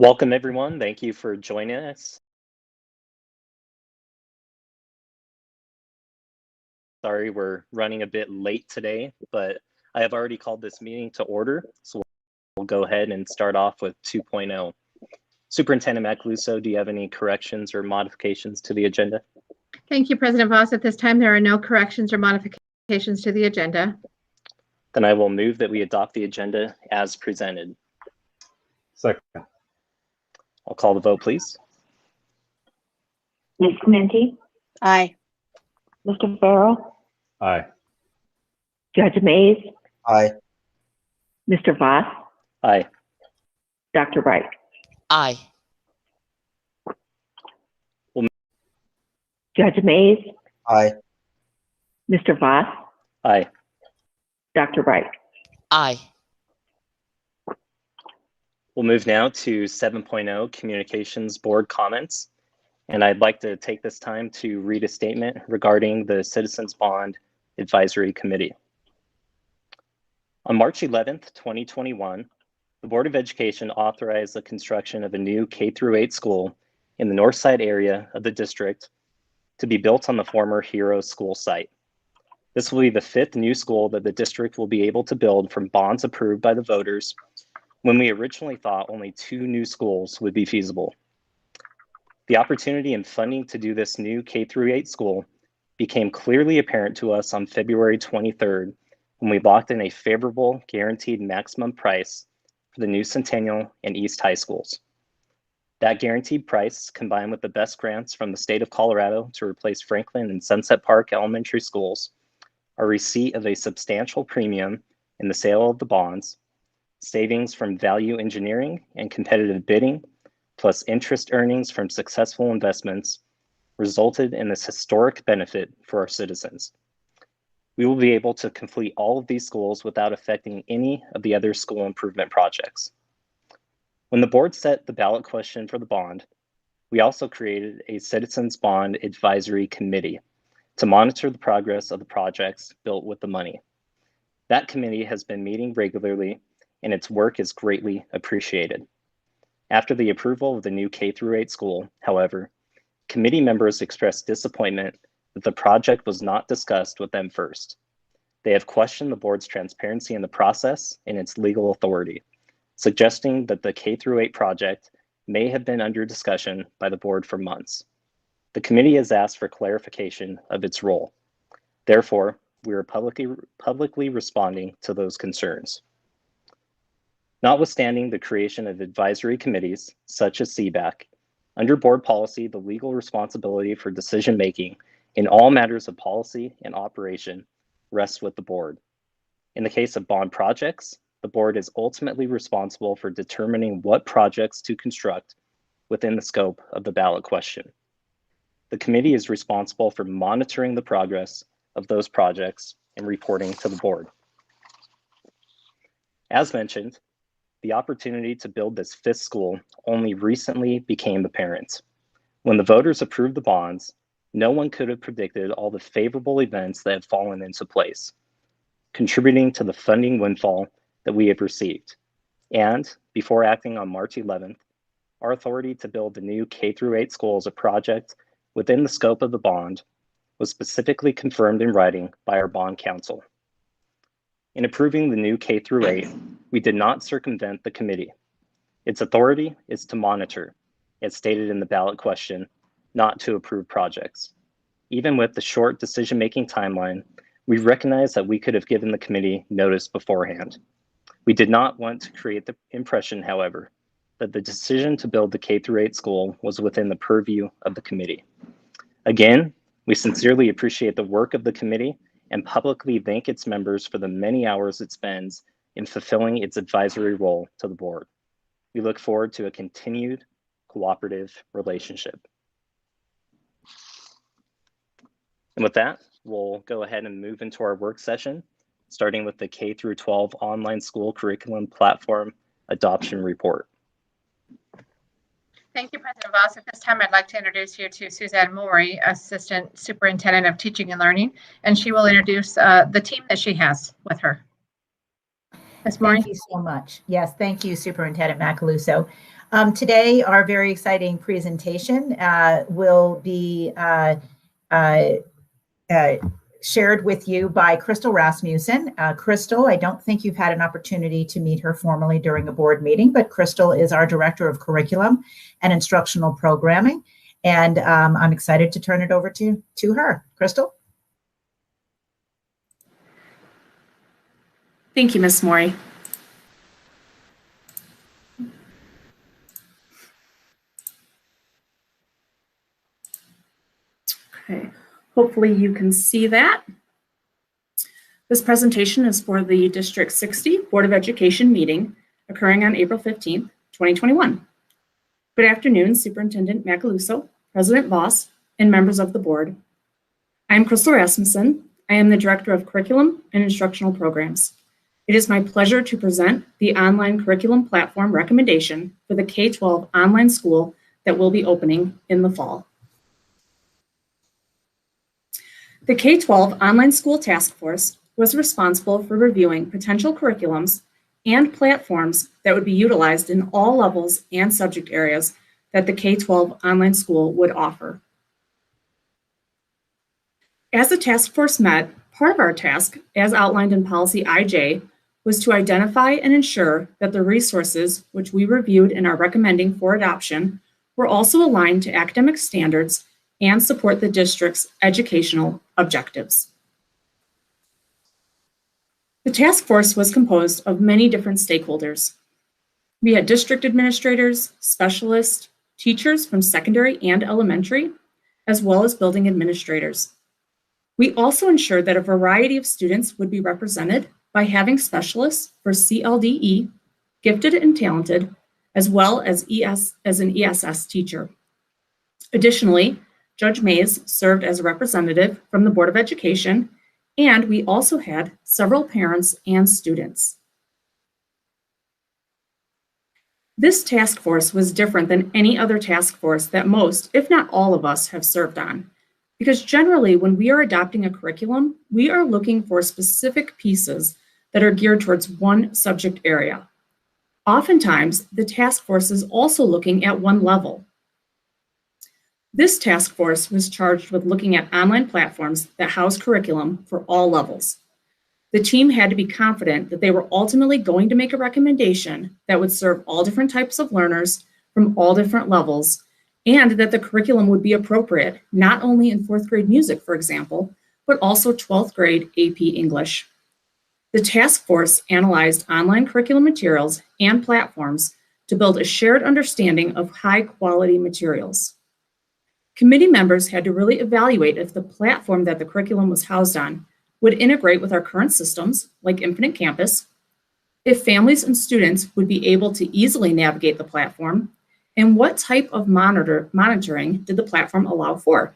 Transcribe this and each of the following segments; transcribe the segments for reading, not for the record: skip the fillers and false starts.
Welcome, everyone. Thank you for joining us. Sorry, we're running a bit late today, but I have already called this meeting to order, so we'll go ahead and start off with 2.0. Superintendent Macaluso, do you have any corrections or modifications to the agenda? Thank you, President Voss. At this time, there are no corrections or modifications to the agenda. Then I will move that we adopt the agenda as presented. Second. I'll call the vote, please. Ms. Clementi? Aye. Mr. Farrell? Aye. Judge Mays? Aye. Mr. Voss? Aye. Dr. Wright? Aye. Judge Mays? Aye. Mr. Voss? Aye. Dr. Wright? Aye. We'll move now to 7.0 Communications Board comments. And I'd like to take this time to read a statement regarding the Citizens Bond Advisory Committee. On March 11th, 2021, the Board of Education authorized the construction of a new K-8 school in the north side area of the district to be built on the former Hero School site. This will be the 5th new school that the district will be able to build from bonds approved by the voters, when we originally thought only 2 new schools would be feasible. The opportunity and funding to do this new K-8 school became clearly apparent to us on February 23rd, when we locked in a favorable guaranteed maximum price for the new Centennial and East High Schools. That guaranteed price, combined with the best grants from the state of Colorado to replace Franklin and Sunset Park elementary schools, a receipt of a substantial premium in the sale of the bonds, savings from value engineering and competitive bidding, plus interest earnings from successful investments, resulted in this historic benefit for our citizens. We will be able to complete all of these schools without affecting any of the other school improvement projects. When the board set the ballot question for the bond, we also created a Citizens Bond Advisory Committee to monitor the progress of the projects built with the money. That committee has been meeting regularly, and its work is greatly appreciated. After the approval of the new K-8 school, however, committee members expressed disappointment that the project was not discussed with them first. They have questioned the board's transparency in the process and its legal authority, suggesting that the K-8 project may have been under discussion by the board for months. The committee has asked for clarification of its role. Therefore, we are publicly responding to those concerns. Notwithstanding the creation of advisory committees, such as CBAC, under board policy, the legal responsibility for decision-making in all matters of policy and operation rests with the board. In the case of bond projects, the board is ultimately responsible for determining what projects to construct within the scope of the ballot question. The committee is responsible for monitoring the progress of those projects and reporting to the board. As mentioned, the opportunity to build this 5th school only recently became apparent. When the voters approved the bonds, no one could have predicted all the favorable events that have fallen into place, contributing to the funding windfall that we have received. And before acting on March 11th, our authority to build the new K-8 school as a project within the scope of the bond was specifically confirmed in writing by our bond counsel. In approving the new K-8, we did not circumvent the committee. Its authority is to monitor, as stated in the ballot question, not to approve projects. Even with the short decision-making timeline, we recognize that we could have given the committee notice beforehand. We did not want to create the impression, however, that the decision to build the K-8 school was within the purview of the committee. Again, we sincerely appreciate the work of the committee and publicly thank its members for the many hours it spends in fulfilling its advisory role to the board. We look forward to a continued cooperative relationship. And with that, we'll go ahead and move into our work session, starting with the K-12 online school curriculum platform adoption report. Thank you, President Voss. At this time, I'd like to introduce you to Suzanne Maury, Assistant Superintendent of Teaching and Learning, and she will introduce the team that she has with her. Ms. Maury. Thank you so much. Yes, thank you, Superintendent Macaluso. Today, our very exciting presentation will be shared with you by Crystal Rasmussen. Crystal, I don't think you've had an opportunity to meet her formally during a board meeting, but Crystal is our Director of Curriculum and Instructional Programming, and I'm excited to turn it over to her. Crystal? Thank you, Ms. Morey. Okay, hopefully you can see that. This presentation is for the District 60 Board of Education meeting occurring on April 15th, 2021. Good afternoon, Superintendent Macaluso, President Voss, and members of the board. I am Crystal Rasmussen. I am the Director of Curriculum and Instructional Programs. It is my pleasure to present the online curriculum platform recommendation for the K-12 online school that will be opening in the fall. The K-12 Online School Task Force was responsible for reviewing potential curriculums and platforms that would be utilized in all levels and subject areas that the K-12 online school would offer. As the task force met, part of our task, as outlined in Policy IJ, was to identify and ensure that the resources which we reviewed and are recommending for adoption were also aligned to academic standards and support the district's educational objectives. The task force was composed of many different stakeholders. We had district administrators, specialists, teachers from secondary and elementary, as well as building administrators. We also ensured that a variety of students would be represented by having specialists for CLDE, gifted and talented, as well as an ESS teacher. Additionally, Judge Mays served as a representative from the Board of Education, and we also had several parents and students. This task force was different than any other task force that most, if not all of us, have served on. Because generally, when we are adopting a curriculum, we are looking for specific pieces that are geared towards one subject area. Oftentimes, the task force is also looking at one level. This task force was charged with looking at online platforms that house curriculum for all levels. The team had to be confident that they were ultimately going to make a recommendation that would serve all different types of learners from all different levels, and that the curriculum would be appropriate, not only in 4th grade music, for example, but also 12th grade AP English. The task force analyzed online curriculum materials and platforms to build a shared understanding of high quality materials. Committee members had to really evaluate if the platform that the curriculum was housed on would integrate with our current systems, like Infinite Campus, if families and students would be able to easily navigate the platform, and what type of monitoring did the platform allow for.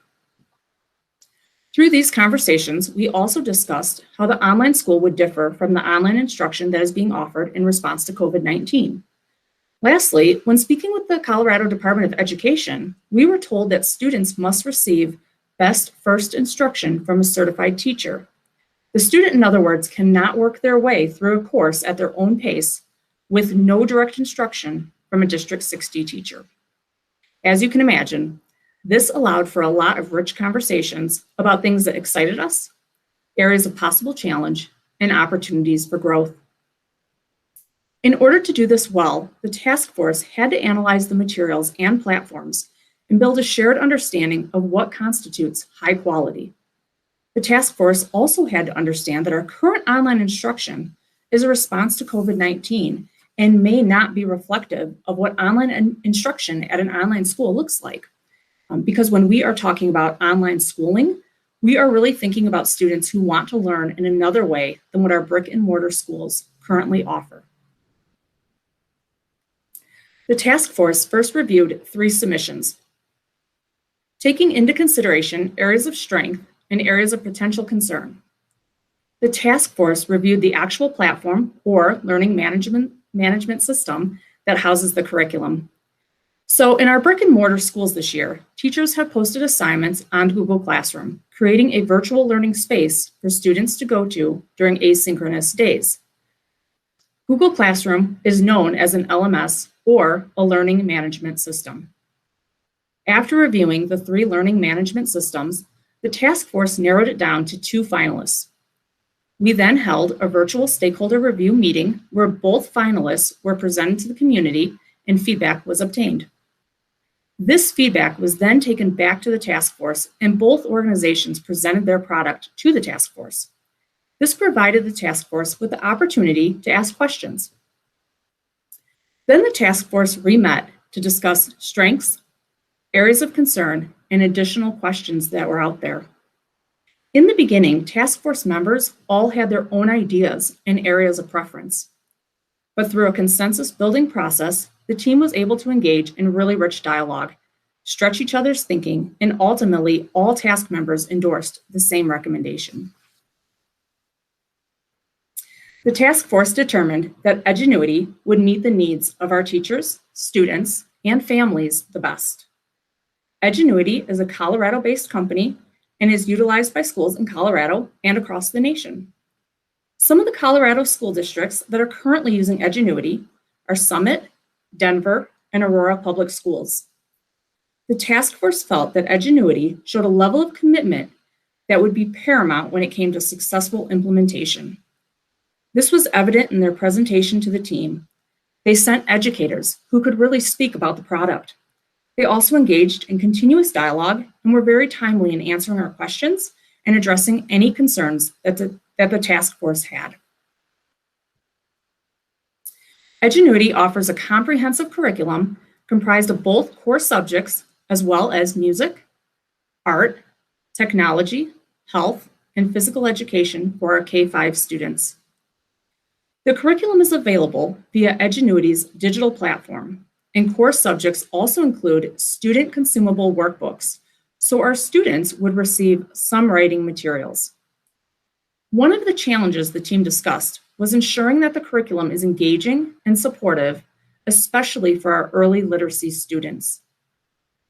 Through these conversations, we also discussed how the online school would differ from the online instruction that is being offered in response to COVID-19. Lastly, when speaking with the Colorado Department of Education, we were told that students must receive best first instruction from a certified teacher. The student, in other words, cannot work their way through a course at their own pace with no direct instruction from a District 60 teacher. As you can imagine, this allowed for a lot of rich conversations about things that excited us, areas of possible challenge, and opportunities for growth. In order to do this well, the task force had to analyze the materials and platforms and build a shared understanding of what constitutes high quality. The task force also had to understand that our current online instruction is a response to COVID-19 and may not be reflective of what online instruction at an online school looks like. Because when we are talking about online schooling, we are really thinking about students who want to learn in another way than what our brick and mortar schools currently offer. The task force first reviewed 3 submissions, taking into consideration areas of strength and areas of potential concern. The task force reviewed the actual platform or learning management system that houses the curriculum. So in our brick and mortar schools this year, teachers have posted assignments on Google Classroom, creating a virtual learning space for students to go to during asynchronous days. Google Classroom is known as an LMS or a learning management system. After reviewing the 3 learning management systems, the task force narrowed it down to 2 finalists. We then held a virtual stakeholder review meeting where both finalists were presented to the community and feedback was obtained. This feedback was then taken back to the task force, and both organizations presented their product to the task force. This provided the task force with the opportunity to ask questions. Then the task force re-met to discuss strengths, areas of concern, and additional questions that were out there. In the beginning, task force members all had their own ideas and areas of preference. But through a consensus building process, the team was able to engage in really rich dialogue, stretch each other's thinking, and ultimately all task members endorsed the same recommendation. The task force determined that Edgenuity would meet the needs of our teachers, students, and families the best. Edgenuity is a Colorado-based company and is utilized by schools in Colorado and across the nation. Some of the Colorado school districts that are currently using Edgenuity are Summit, Denver, and Aurora Public Schools. The task force felt that Edgenuity showed a level of commitment that would be paramount when it came to successful implementation. This was evident in their presentation to the team. They sent educators who could really speak about the product. They also engaged in continuous dialogue and were very timely in answering our questions and addressing any concerns that the task force had. Edgenuity offers a comprehensive curriculum comprised of both core subjects as well as music, art, technology, health, and physical education for our K-5 students. The curriculum is available via Edgenuity's digital platform, and core subjects also include student consumable workbooks, so our students would receive some writing materials. One of the challenges the team discussed was ensuring that the curriculum is engaging and supportive, especially for our early literacy students.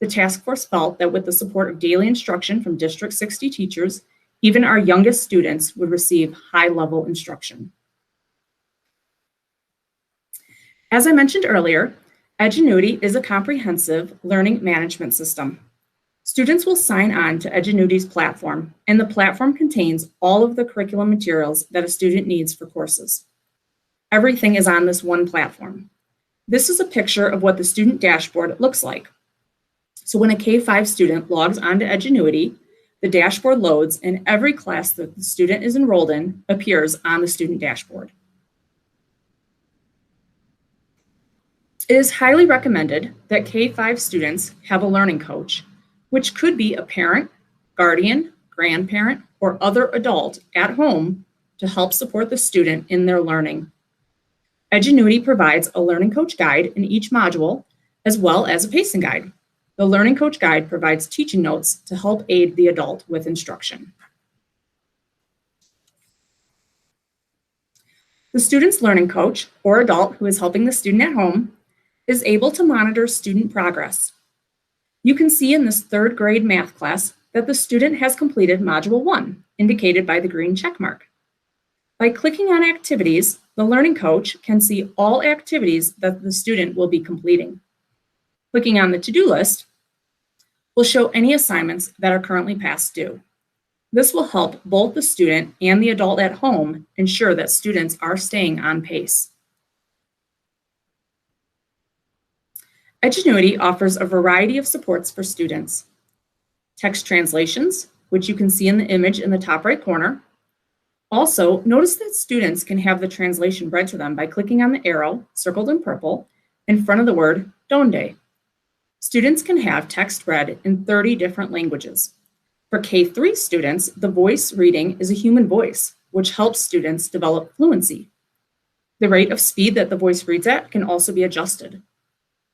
The task force felt that with the support of daily instruction from District 60 teachers, even our youngest students would receive high-level instruction. As I mentioned earlier, Edgenuity is a comprehensive learning management system. Students will sign on to Edgenuity's platform, and the platform contains all of the curriculum materials that a student needs for courses. Everything is on this one platform. This is a picture of what the student dashboard looks like. So when a K-5 student logs onto Edgenuity, the dashboard loads and every class that the student is enrolled in appears on the student dashboard. It is highly recommended that K-5 students have a learning coach, which could be a parent, guardian, grandparent, or other adult at home to help support the student in their learning. Edgenuity provides a learning coach guide in each module, as well as a pacing guide. The learning coach guide provides teaching notes to help aid the adult with instruction. The student's learning coach, or adult who is helping the student at home, is able to monitor student progress. You can see in this 3rd grade math class that the student has completed Module 1, indicated by the green check mark. By clicking on activities, the learning coach can see all activities that the student will be completing. Clicking on the to-do list will show any assignments that are currently past due. This will help both the student and the adult at home ensure that students are staying on pace. Edgenuity offers a variety of supports for students. Text translations, which you can see in the image in the top right corner. Also, notice that students can have the translation read to them by clicking on the arrow, circled in purple, in front of the word "donde." Students can have text read in 30 different languages. For K-3 students, the voice reading is a human voice, which helps students develop fluency. The rate of speed that the voice reads at can also be adjusted.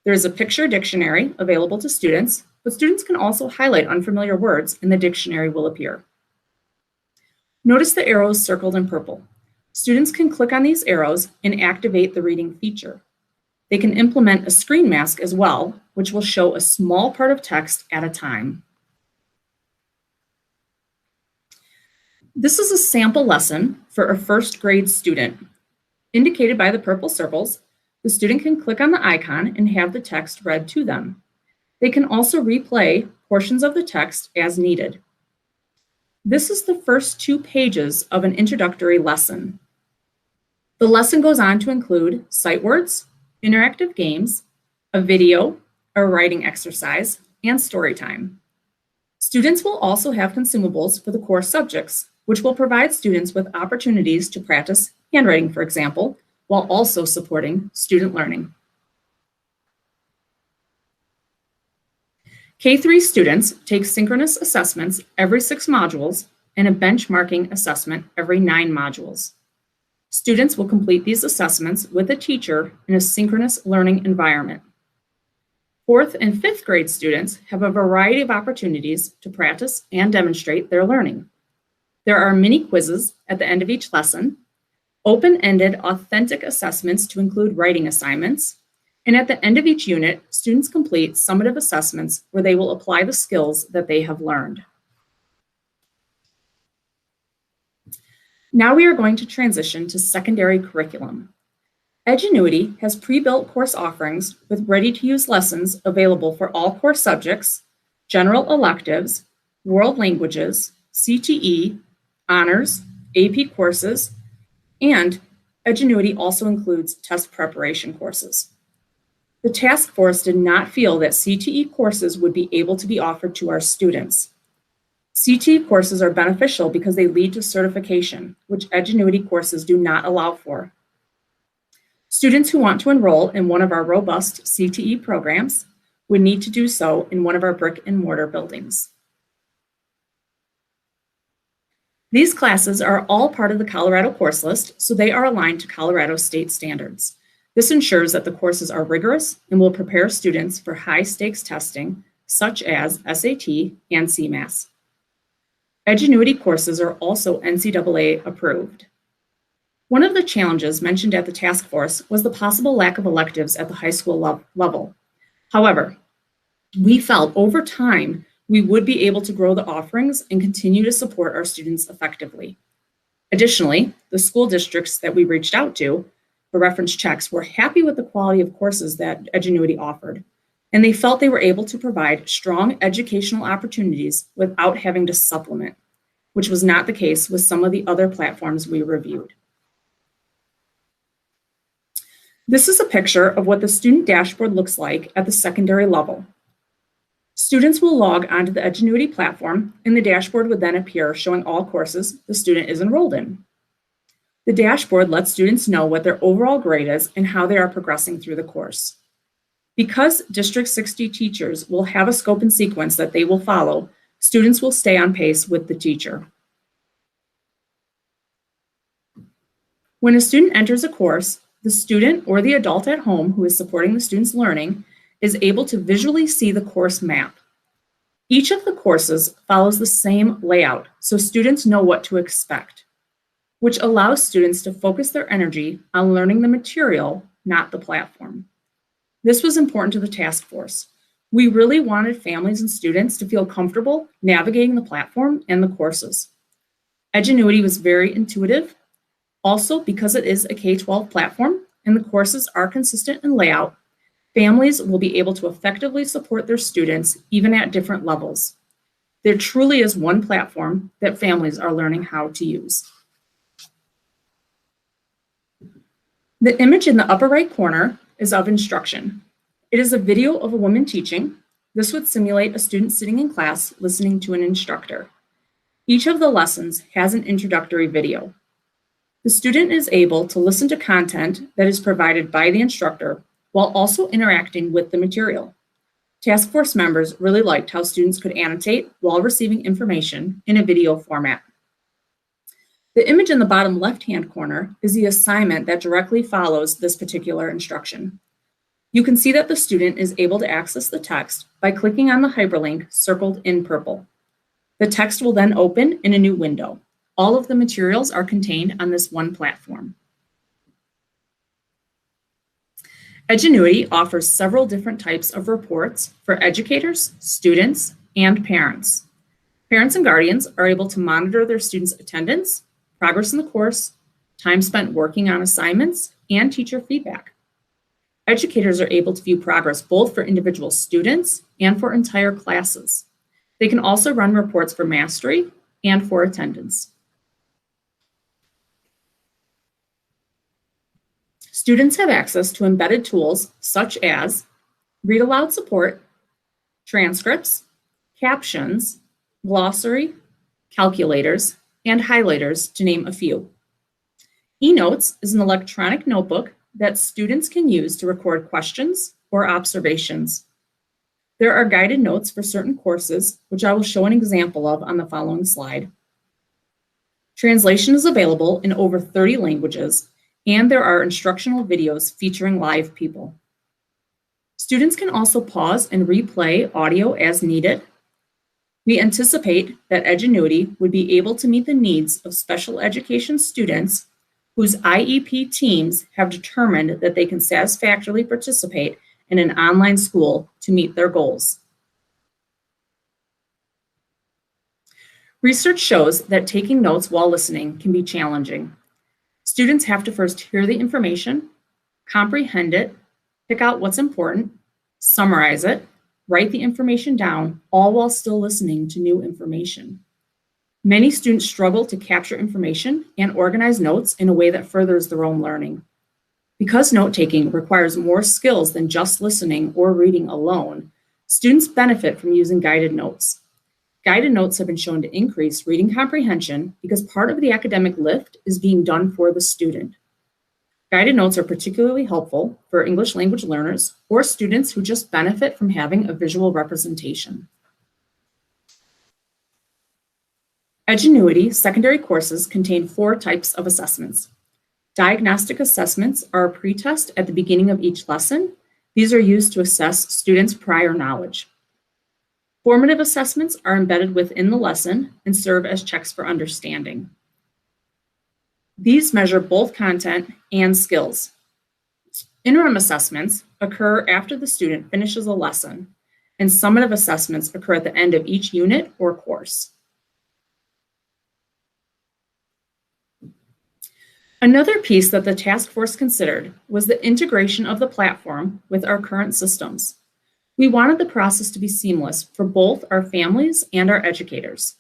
There is a picture dictionary available to students, but students can also highlight unfamiliar words and the dictionary will appear. Notice the arrows circled in purple. Students can click on these arrows and activate the reading feature. They can implement a screen mask as well, which will show a small part of text at a time. This is a sample lesson for a 1st grade student. Indicated by the purple circles, The student can click on the icon and have the text read to them. They can also replay portions of the text as needed. This is the first 2 pages of an introductory lesson. The lesson goes on to include sight words, interactive games, a video, a writing exercise, and story time. Students will also have consumables for the core subjects, which will provide students with opportunities to practice handwriting, for example, while also supporting student learning. K-3 students take synchronous assessments every 6 modules and a benchmarking assessment every 9 modules. Students will complete these assessments with a teacher in a synchronous learning environment. 4th and 5th grade students have a variety of opportunities to practice and demonstrate their learning. There are mini quizzes at the end of each lesson, open-ended authentic assessments to include writing assignments, and at the end of each unit, students complete summative assessments where they will apply the skills that they have learned. Now we are going to transition to secondary curriculum. Edgenuity has pre-built course offerings with ready-to-use lessons available for all core subjects, general electives, world languages, CTE, honors, AP courses, and Edgenuity also includes test preparation courses. The task force did not feel that CTE courses would be able to be offered to our students. CTE courses are beneficial because they lead to certification, which Edgenuity courses do not allow for. Students who want to enroll in one of our robust CTE programs would need to do so in one of our brick and mortar buildings. These classes are all part of the Colorado course list, so they are aligned to Colorado state standards. This ensures that the courses are rigorous and will prepare students for high-stakes testing, such as SAT and CMAS. Edgenuity courses are also NCAA approved. One of the challenges mentioned at the task force was the possible lack of electives at the high school level. However, we felt over time we would be able to grow the offerings and continue to support our students effectively. Additionally, the school districts that we reached out to for reference checks were happy with the quality of courses that Edgenuity offered, and they felt they were able to provide strong educational opportunities without having to supplement, which was not the case with some of the other platforms we reviewed. This is a picture of what the student dashboard looks like at the secondary level. Students will log onto the Edgenuity platform, and the dashboard would then appear showing all courses the student is enrolled in. The dashboard lets students know what their overall grade is and how they are progressing through the course. Because District 60 teachers will have a scope and sequence that they will follow, students will stay on pace with the teacher. When a student enters a course, the student or the adult at home who is supporting the student's learning is able to visually see the course map. Each of the courses follows the same layout, so students know what to expect, which allows students to focus their energy on learning the material, not the platform. This was important to the task force. We really wanted families and students to feel comfortable navigating the platform and the courses. Edgenuity was very intuitive. Also, because it is a K-12 platform and the courses are consistent in layout, families will be able to effectively support their students even at different levels. There truly is one platform that families are learning how to use. The image in the upper right corner is of instruction. It is a video of a woman teaching. This would simulate a student sitting in class listening to an instructor. Each of the lessons has an introductory video. The student is able to listen to content that is provided by the instructor while also interacting with the material. Task force members really liked how students could annotate while receiving information in a video format. The image in the bottom left-hand corner is the assignment that directly follows this particular instruction. You can see that the student is able to access the text by clicking on the hyperlink circled in purple. The text will then open in a new window. All of the materials are contained on this one platform. Edgenuity offers several different types of reports for educators, students, and parents. Parents and guardians are able to monitor their students' attendance, progress in the course, time spent working on assignments, and teacher feedback. Educators are able to view progress both for individual students and for entire classes. They can also run reports for mastery and for attendance. Students have access to embedded tools such as read aloud support, transcripts, captions, glossary, calculators, and highlighters, to name a few. eNotes is an electronic notebook that students can use to record questions or observations. There are guided notes for certain courses, which I will show an example of on the following slide. Translation is available in over 30 languages, and there are instructional videos featuring live people. Students can also pause and replay audio as needed. We anticipate that Edgenuity would be able to meet the needs of special education students whose IEP teams have determined that they can satisfactorily participate in an online school to meet their goals. Research shows that taking notes while listening can be challenging. Students have to first hear the information, comprehend it, pick out what's important, summarize it, write the information down, all while still listening to new information. Many students struggle to capture information and organize notes in a way that furthers their own learning. Because note-taking requires more skills than just listening or reading alone, students benefit from using guided notes. Guided notes have been shown to increase reading comprehension because part of the academic lift is being done for the student. Guided notes are particularly helpful for English language learners or students who just benefit from having a visual representation. Edgenuity secondary courses contain 4 types of assessments. Diagnostic assessments are a pretest at the beginning of each lesson. These are used to assess students' prior knowledge. Formative assessments are embedded within the lesson and serve as checks for understanding. These measure both content and skills. Interim assessments occur after the student finishes a lesson, and summative assessments occur at the end of each unit or course. Another piece that the task force considered was the integration of the platform with our current systems. We wanted the process to be seamless for both our families and our educators.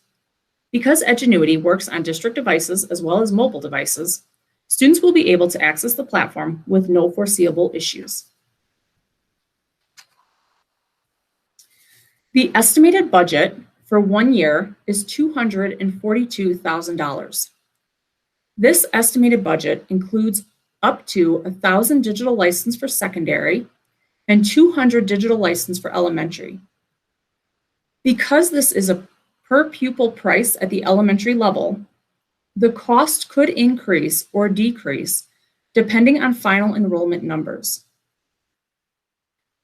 Because Edgenuity works on district devices as well as mobile devices, students will be able to access the platform with no foreseeable issues. The estimated budget for 1 year is $242,000. This estimated budget includes up to 1,000 digital licenses for secondary and 200 digital licenses for elementary. Because this is a per pupil price at the elementary level, the cost could increase or decrease depending on final enrollment numbers.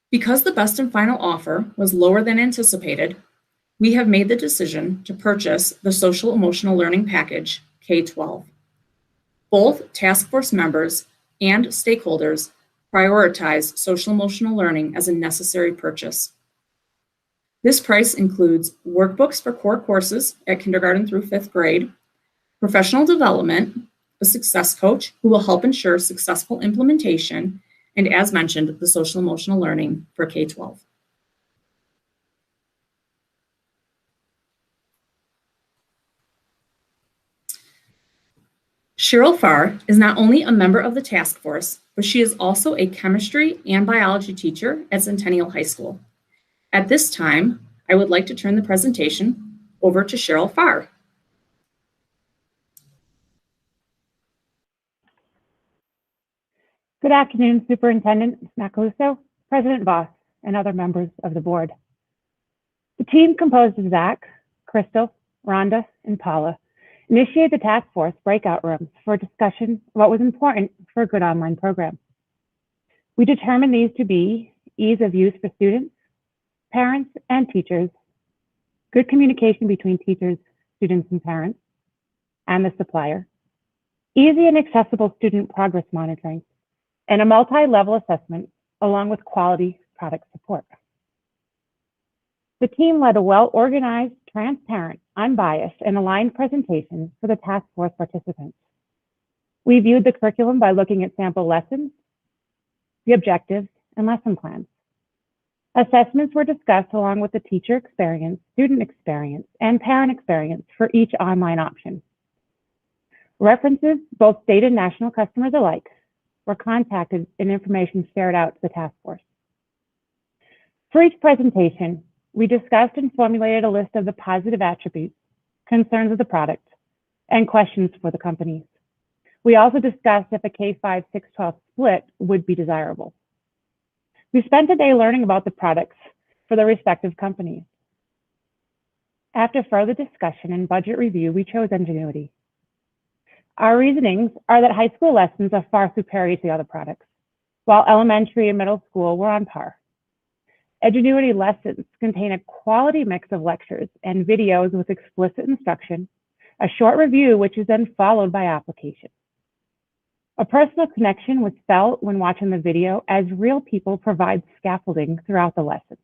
Because the best and final offer was lower than anticipated, we have made the decision to purchase the Social Emotional Learning Package K-12. Both task force members and stakeholders prioritize social emotional learning as a necessary purchase. This price includes workbooks for core courses at kindergarten through 5th grade, professional development, a success coach who will help ensure successful implementation, and as mentioned, the social emotional learning for K-12. Cheryl Farr is not only a member of the task force, but she is also a chemistry and biology teacher at Centennial High School. At this time, I would like to turn the presentation over to Cheryl Farr. Good afternoon, Superintendent Macaluso, President Voss, and other members of the board. The team composed of Zach, Crystal, Rhonda, and Paula initiated the task force breakout rooms for a discussion of what was important for a good online program. We determined these to be ease of use for students, parents, and teachers, good communication between teachers, students, and parents, and the supplier, easy and accessible student progress monitoring, and a multi-level assessment along with quality product support. The team led a well-organized, transparent, unbiased, and aligned presentation for the task force participants. We viewed the curriculum by looking at sample lessons, the objectives, and lesson plans. Assessments were discussed along with the teacher experience, student experience, and parent experience for each online option. References, both state and national customers alike, were contacted and information shared out to the task force. For each presentation, we discussed and formulated a list of the positive attributes, concerns of the product, and questions for the companies. We also discussed if a K-5, 6-12 split would be desirable. We spent a day learning about the products for the respective companies. After further discussion and budget review, we chose Edgenuity. Our reasonings are that high school lessons are far superior to the other products, while elementary and middle school were on par. Edgenuity lessons contain a quality mix of lectures and videos with explicit instruction, a short review which is then followed by application. A personal connection was felt when watching the video as real people provide scaffolding throughout the lesson.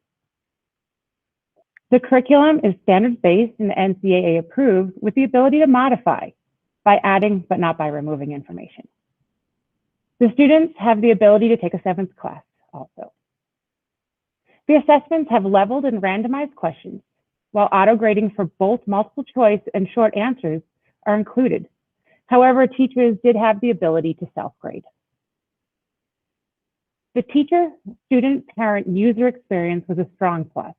The curriculum is standards-based and NCAA approved with the ability to modify by adding but not by removing information. The students have the ability to take a 7th class also. The assessments have leveled and randomized questions, while auto-grading for both multiple choice and short answers are included. However, teachers did have the ability to self-grade. The teacher, student, parent, user experience was a strong plus.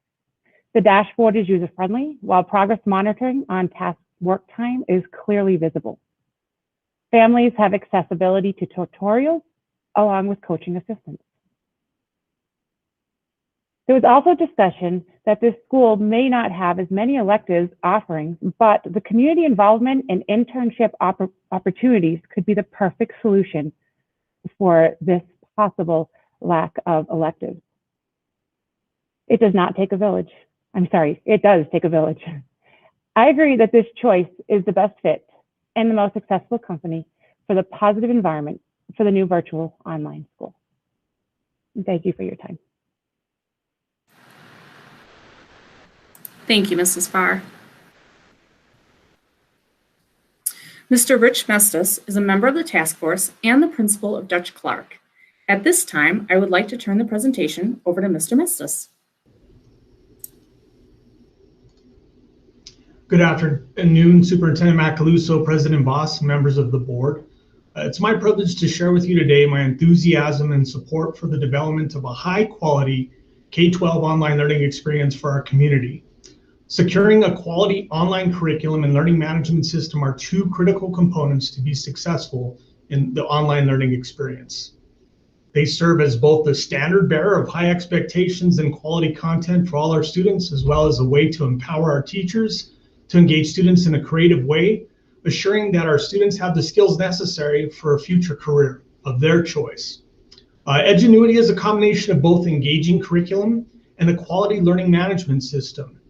The dashboard is user-friendly, while progress monitoring on task work time is clearly visible. Families have accessibility to tutorials along with coaching assistance. There was also discussion that this school may not have as many electives offerings, but the community involvement and internship opportunities could be the perfect solution for this possible lack of electives. It does not take a village. I'm sorry, it does take a village. I agree that this choice is the best fit and the most accessible company for the positive environment for the new virtual online school. And thank you for your time. Thank you, Mrs. Farr. Mr. Rich Mestis is a member of the task force and the principal of Dutch Clark. At this time, I would like to turn the presentation over to Mr. Mestis. Good afternoon, Superintendent Macaluso, President Voss, members of the board. It's my privilege to share with you today my enthusiasm and support for the development of a high-quality K-12 online learning experience for our community. Securing a quality online curriculum and learning management system are two critical components to be successful in the online learning experience. They serve as both the standard bearer of high expectations and quality content for all our students, as well as a way to empower our teachers to engage students in a creative way, assuring that our students have the skills necessary for a future career of their choice. Edgenuity is a combination of both engaging curriculum and a quality learning management system.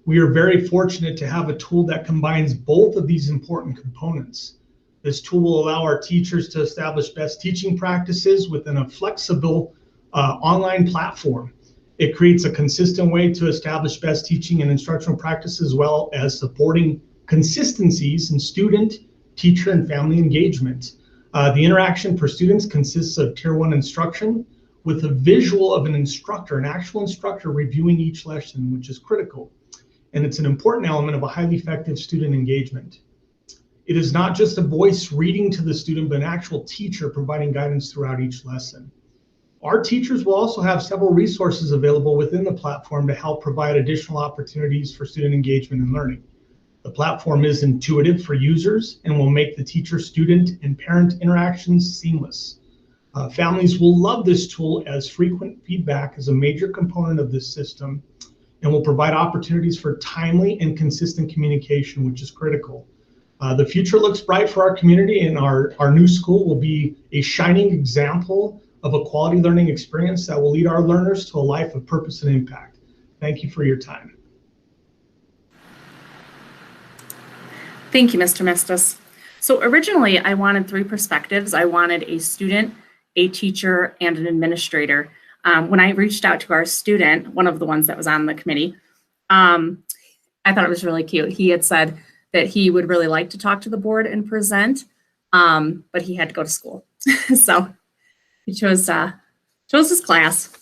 We are very fortunate to have a tool that combines both of these important components. This tool will allow our teachers to establish best teaching practices within a flexible online platform. It creates a consistent way to establish best teaching and instructional practices, as well as supporting consistencies in student, teacher, and family engagement. The interaction for students consists of Tier 1 instruction with a visual of an instructor, an actual instructor reviewing each lesson, which is critical. And it's an important element of a highly effective student engagement. It is not just a voice reading to the student, but an actual teacher providing guidance throughout each lesson. Our teachers will also have several resources available within the platform to help provide additional opportunities for student engagement and learning. The platform is intuitive for users and will make the teacher, student, and parent interactions seamless. Families will love this tool, as frequent feedback is a major component of this system and will provide opportunities for timely and consistent communication, which is critical. The future looks bright for our community, and our new school will be a shining example of a quality learning experience that will lead our learners to a life of purpose and impact. Thank you for your time. Thank you, Mr. Mestis. So originally, I wanted 3 perspectives. I wanted a student, a teacher, and an administrator. When I reached out to our student, one of the ones that was on the committee, I thought it was really cute. He had said that he would really like to talk to the board and present, but he had to go to school. So he chose Shows his class.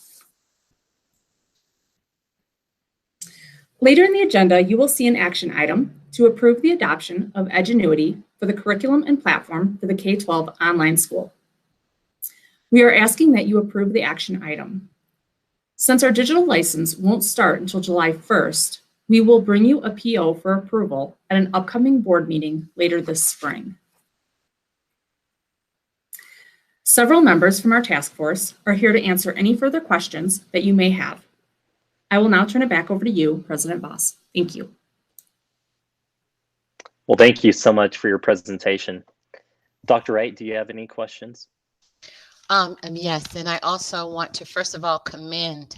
Later in the agenda, you will see an action item to approve the adoption of Edgenuity for the curriculum and platform for the K-12 online school. We are asking that you approve the action item. Since our digital license won't start until July 1st, we will bring you a PO for approval at an upcoming board meeting later this spring. Several members from our task force are here to answer any further questions that you may have. I will now turn it back over to you, President Voss. Thank you. Well, thank you so much for your presentation. Dr. Wright, do you have any questions? Yes, and I also want to first of all commend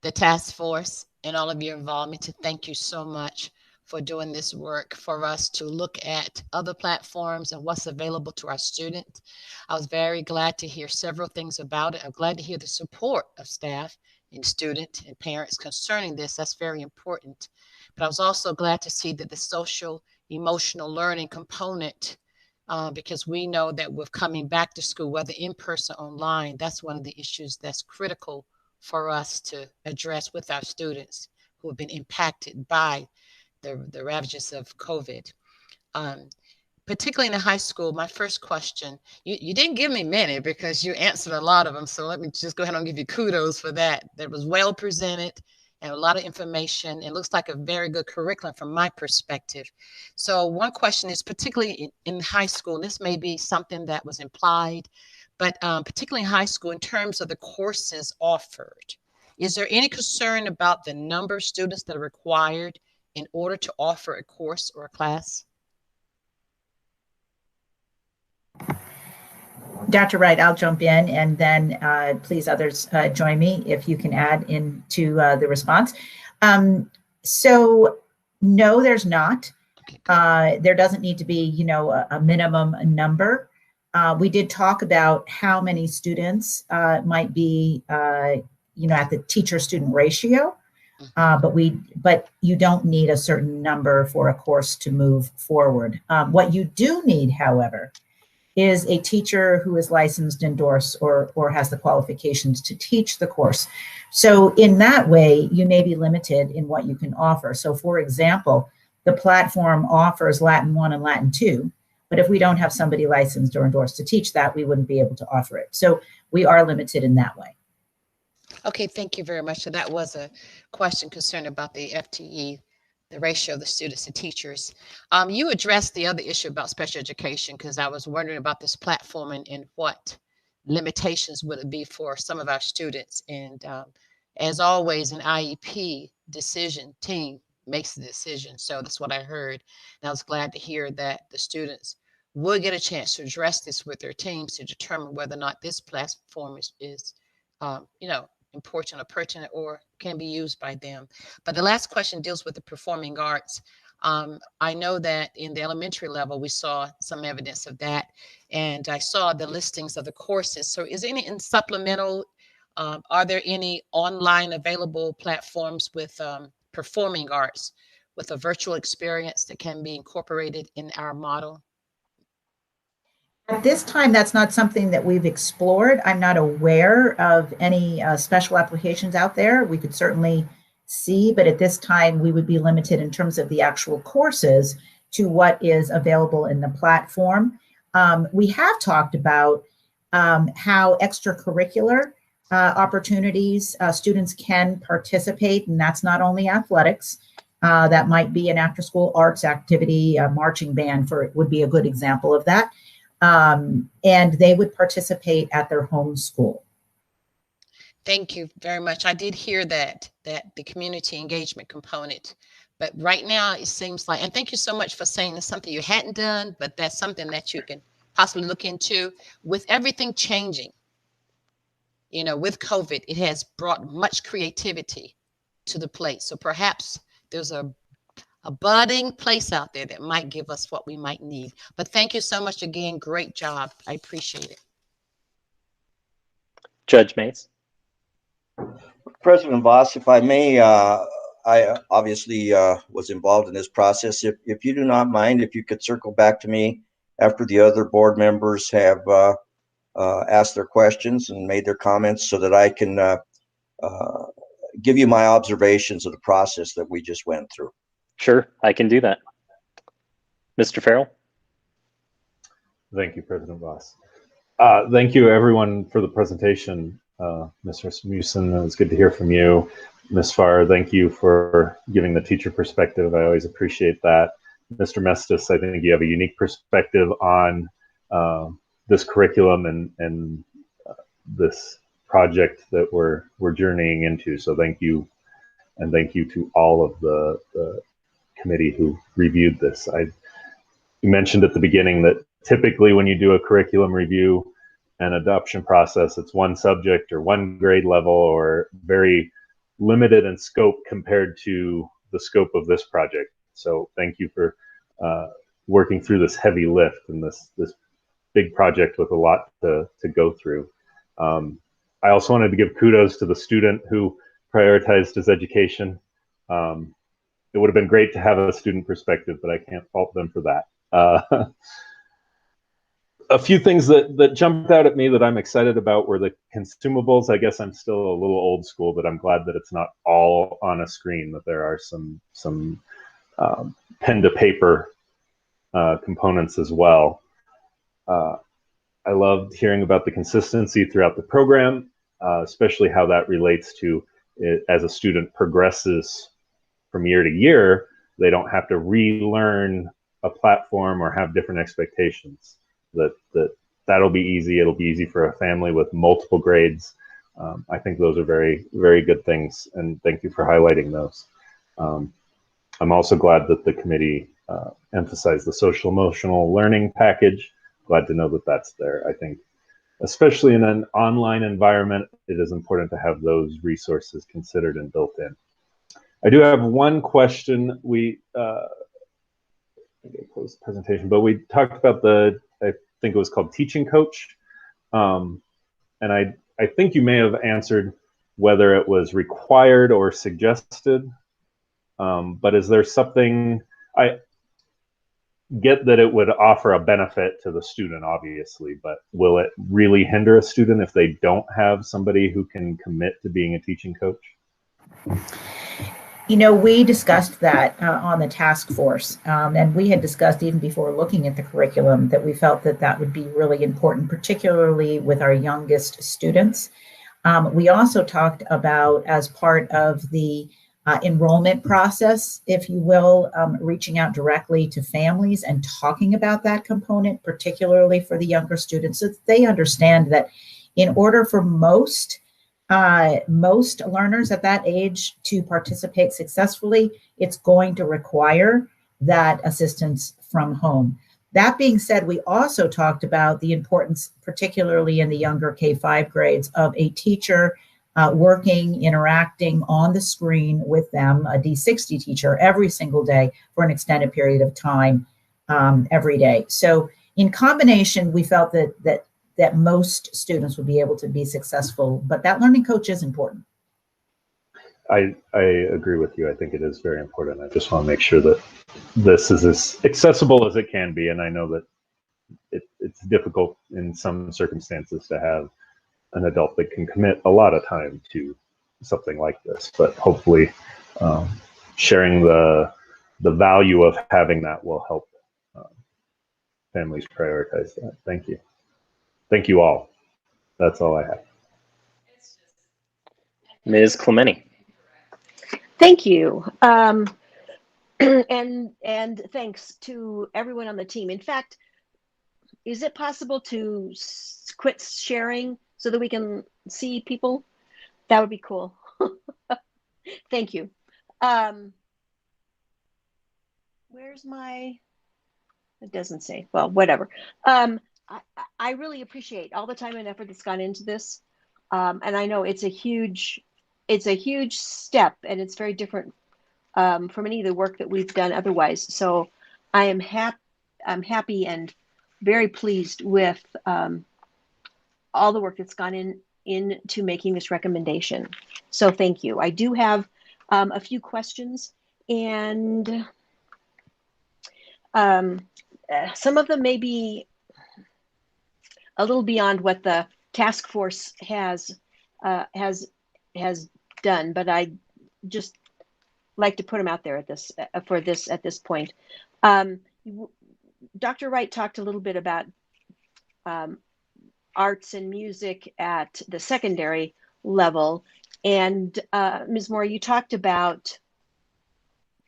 the task force and all of your involvement, to thank you so much for doing this work for us to look at other platforms and what's available to our students. I was very glad to hear several things about it. I'm glad to hear the support of staff and students and parents concerning this. That's very important. But I was also glad to see that the social emotional learning component, because we know that with coming back to school, whether in person or online, that's one of the issues that's critical for us to address with our students who have been impacted by the ravages of COVID. Particularly in the high school, my first question, you didn't give me many because you answered a lot of them. So let me just go ahead and give you kudos for that. That was well presented and a lot of information. It looks like a very good curriculum from my perspective. So one question is particularly in high school, this may be something that was implied, but particularly in high school in terms of the courses offered, is there any concern about the number of students that are required in order to offer a course or a class? Dr. Wright, I'll jump in, and then please others join me if you can add into the response. So no, there's not. There doesn't need to be, you know, a minimum We did talk about how many students might be, you know, at the teacher-student ratio, but you don't need a certain number for a course to move forward. What you do need, however, is a teacher who is licensed, endorsed, or has the qualifications to teach the course. So in that way, you may be limited in what you can offer. So for example, the platform offers Latin 1 and Latin 2, but if we don't have somebody licensed or endorsed to teach that, we wouldn't be able to offer it. So we are limited in that way. Okay, thank you very much. So that was a question concerned about the FTE, the ratio of the students to teachers. You addressed the other issue about special education, because I was wondering about this platform and what limitations would it be for some of our students. And as always, an IEP decision team makes the decision. So that's what I heard. And I was glad to hear that the students will get a chance to address this with their teams to determine whether or not this platform is you know, important or pertinent or can be used by them. But the last question deals with the performing arts. I know that in the elementary level, we saw some evidence of that, and I saw the listings of the courses. So is there any in supplemental, are there any online available platforms with performing arts with a virtual experience that can be incorporated in our model? At this time, that's not something that we've explored. I'm not aware of any special applications out there. We could certainly see, but at this time, we would be limited in terms of the actual courses to what is available in the platform. We have talked about how extracurricular opportunities students can participate, and that's not only athletics. That might be an after-school arts activity, a marching band would be a good example of that. And they would participate at their home school. Thank you very much. I did hear that the community engagement component, but right now it seems like, and thank you so much for saying it's something you hadn't done, but that's something that you can possibly look into. With everything changing, you know, with COVID, it has brought much creativity to the plate. So perhaps there's a budding place out there that might give us what we might need. But thank you so much again. Great job. I appreciate it. Judge Mays. President Voss, if I may, I obviously was involved in this process. If you do not mind, if you could circle back to me after the other board members have asked their questions and made their comments so that I can give you my observations of the process that we just went through. Sure, I can do that. Mr. Farrell? Thank you, President Voss. Thank you, everyone, for the presentation. Ms. Rasmussen, it was good to hear from you. Ms. Farr, thank you for giving the teacher perspective. I always appreciate that. Mr. Mestis, I think you have a unique perspective on this curriculum and this project that we're journeying into. So thank you, and thank you to all of the committee who reviewed this. You mentioned at the beginning that typically when you do a curriculum review and adoption process, it's one subject or one grade level or very limited in scope compared to the scope of this project. So thank you for working through this heavy lift and this big project with a lot to go through. I also wanted to give kudos to the student who prioritized his education. It would have been great to have a student perspective, but I can't fault them for that. A few things that jumped out at me that I'm excited about were the consumables. I guess I'm still a little old school, but I'm glad that it's not all on a screen, that there are some pen to paper components as well. I loved hearing about the consistency throughout the program, especially how that relates to it as a student progresses from year to year. They don't have to relearn a platform or have different expectations. That'll be easy. It'll be easy for a family with multiple grades. I think those are very, very good things, and thank you for highlighting those. I'm also glad that the committee emphasized the social emotional learning package. Glad to know that that's there. I think, especially in an online environment, it is important to have those resources considered and built in. I do have one question. We closed the presentation, but we talked about I think it was called Teaching Coach. And I think you may have answered whether it was required or suggested. But is there something, I get that it would offer a benefit to the student, obviously, but will it really hinder a student if they don't have somebody who can commit to being a teaching coach? You know, we discussed that on the task force, and we had discussed even before looking at the curriculum that we felt that that would be really important, particularly with our youngest students. We also talked about, as part of the enrollment process, if you will, reaching out directly to families and talking about that component, particularly for the younger students, so that they understand that in order for most learners at that age to participate successfully, it's going to require that assistance from home. That being said, we also talked about the importance, particularly in the younger K-5 grades, of a teacher working, interacting on the screen with them, a D60 teacher, every single day for an extended period of time every day. So in combination, we felt that most students would be able to be successful, but that learning coach is important. I agree with you. I think it is very important. I just want to make sure that this is as accessible as it can be. And I know that it's difficult in some circumstances to have an adult that can commit a lot of time to something like this, but hopefully sharing the value of having that will help families prioritize that. Thank you. Thank you all. That's all I have. Ms. Clementi. Thank you. And thanks to everyone on the team. In fact, is it possible to quit sharing so that we can see people? That would be cool. Thank you. Where's my, it doesn't say, well, whatever. I really appreciate all the time and effort that's gone into this. And I know it's a huge step, and it's very different from any of the work that we've done otherwise. So I'm happy and very pleased with all the work that's gone into making this recommendation. So thank you. I do have a few questions, and some of them may be a little beyond what the task force has done, but I just like to put them out there at this point. Dr. Wright talked a little bit about arts and music at the secondary level, and Ms. Moore, you talked about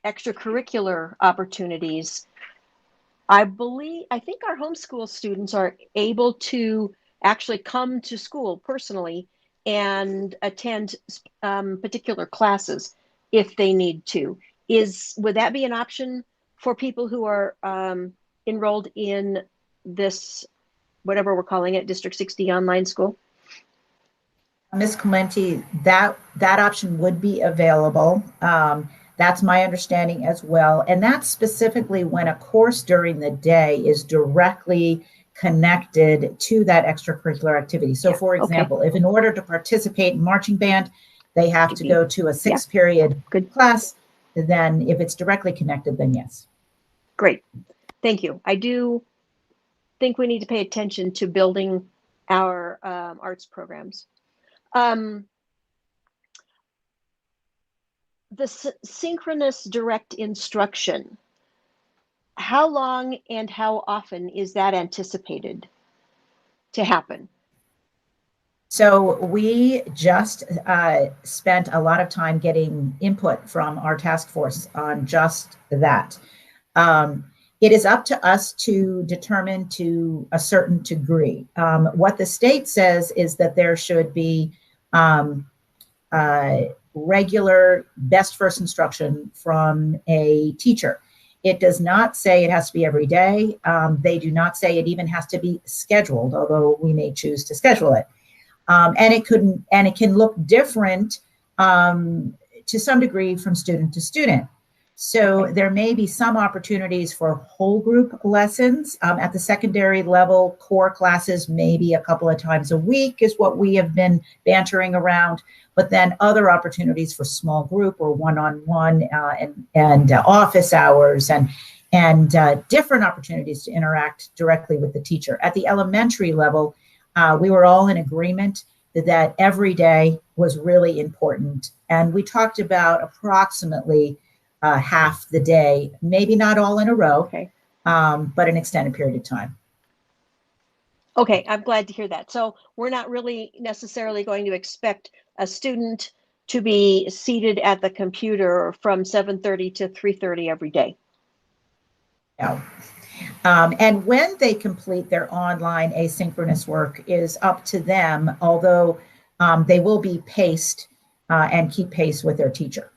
extracurricular opportunities. I think our homeschool students are able to actually come to school personally and attend particular classes if they need to. Would that be an option for people who are enrolled in this, whatever we're calling it, District 60 online school? Ms. Clementi, that option would be available. That's my understanding as well. And that's specifically when a course during the day is directly connected to that extracurricular activity. So for example, if in order to participate in marching band, they have to go to a 6-period class, then if it's directly connected, then yes. Great, thank you. I do think we need to pay attention to building our arts programs. The synchronous direct instruction, how long and how often is that anticipated to happen? So we just spent a lot of time getting input from our task force on just that. It is up to us to determine to a certain degree. What the state says is that there should be regular best first instruction from a teacher. It does not say it has to be every day. They do not say it even has to be scheduled, although we may choose to schedule it. And it can look different to some degree from student to student. So there may be some opportunities for whole group lessons at the secondary level. Core classes, maybe a couple of times a week is what we have been bantering around, but then other opportunities for small group or one-on-one and office hours and different opportunities to interact directly with the teacher. At the elementary level, we were all in agreement that every day was really important. And we talked about approximately half the day, maybe not all in a row, but an extended period of time. Okay, I'm glad to hear that. So we're not really necessarily going to expect a student to be seated at the computer from 7:30 to 3:30 every day. No. And when they complete their online asynchronous work is up to them, although they will be paced and keep pace with their teacher.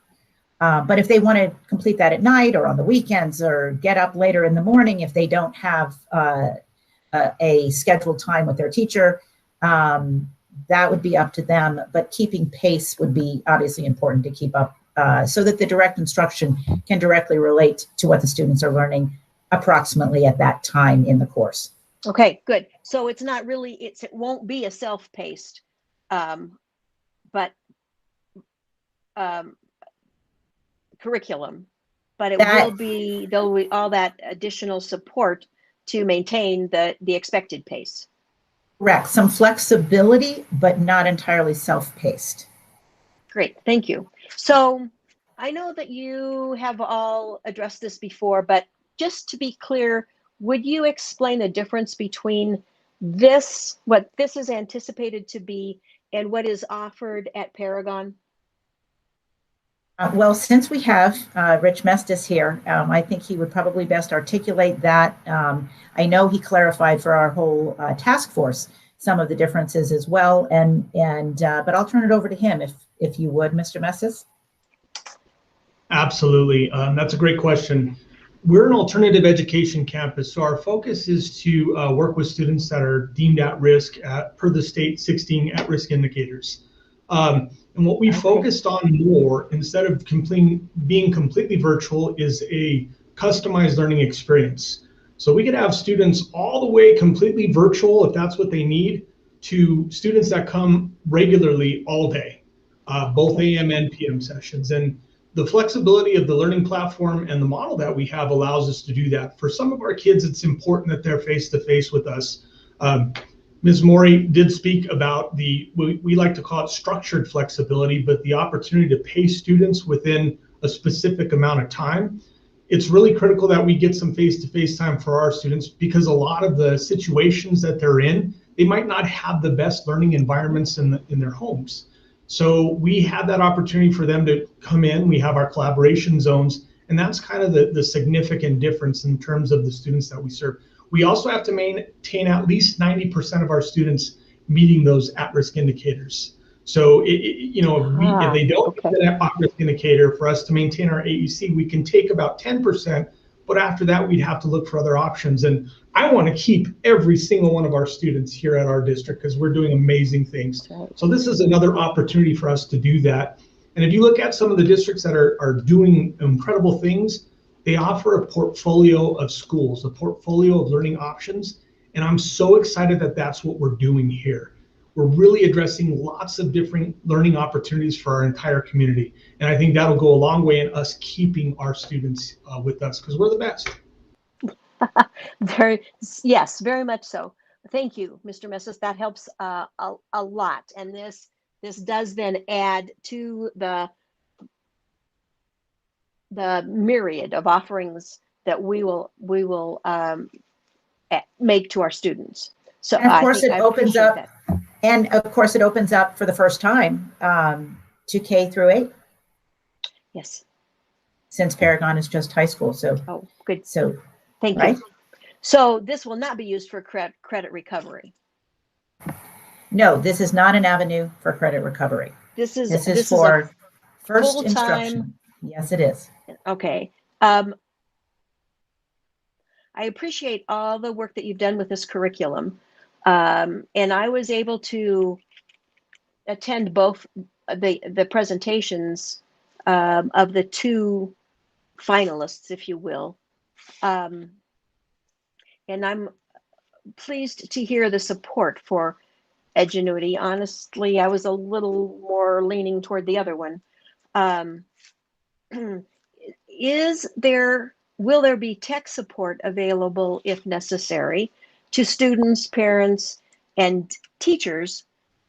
But if they want to complete that at night or on the weekends or get up later in the morning, if they don't have a scheduled time with their teacher, that would be up to them. But keeping pace would be obviously important to keep up so that the direct instruction can directly relate to what the students are learning approximately at that time in the course. Okay, good. So it's not really, it won't be a self-paced, but curriculum, but there'll be all that additional support to maintain the expected pace. Correct. Some flexibility, but not entirely self-paced. Great, thank you. So I know that you have all addressed this before, but just to be clear, would you explain the difference between this, what this is anticipated to be, and what is offered at Paragon? Well, since we have Rich Mestis here, I think he would probably best articulate that. I know he clarified for our whole task force some of the differences as well, but I'll turn it over to him if you would, Mr. Mestis. Absolutely, that's a great question. We're an alternative education campus, so our focus is to work with students that are deemed at risk per the state 16 at-risk indicators. And what we focused on more, instead of being completely virtual, is a customized learning experience. So we could have students all the way completely virtual, if that's what they need, to students that come regularly all day, both AM and PM sessions. And the flexibility of the learning platform and the model that we have allows us to do that. For some of our kids, it's important that they're face-to-face with us. Ms. Maury did speak about we like to call it structured flexibility, but the opportunity to pay students within a specific amount of time. It's really critical that we get some face-to-face time for our students, because a lot of the situations that they're in, they might not have the best learning environments in their homes. So we have that opportunity for them to come in. We have our collaboration zones, and that's kind of the significant difference in terms of the students that we serve. We also have to maintain at least 90% of our students meeting those at-risk indicators. So, if they don't meet that at-risk indicator, for us to maintain our AUC, we can take about 10%, but after that, we'd have to look for other options. And I want to keep every single one of our students here at our district because we're doing amazing things. So this is another opportunity for us to do that. And if you look at some of the districts that are doing incredible things, they offer a portfolio of schools, a portfolio of learning options. And I'm so excited that that's what we're doing here. We're really addressing lots of different learning opportunities for our entire community. And I think that'll go a long way in us keeping our students with us because we're the best. Yes, very much so. Thank you, Mr. Messis. That helps a lot. And this does then add to the myriad of offerings that we will make to our students. So and of course, I opens up, that. And of course, it opens up for the first time to K through 8. Yes. Since Paragon is just high school, so. Oh, good. So, thank you. So this will not be used for credit recovery. No, this is not an avenue for credit recovery. This is for first full-time instruction. Yes, it is. Okay. I appreciate all the work that you've done with this curriculum. And I was able to attend both the presentations of the two finalists, if you will. And I'm pleased to hear the support for Edgenuity. Honestly, I was a little more leaning toward the other one. Will there be tech support available if necessary to students, parents, and teachers?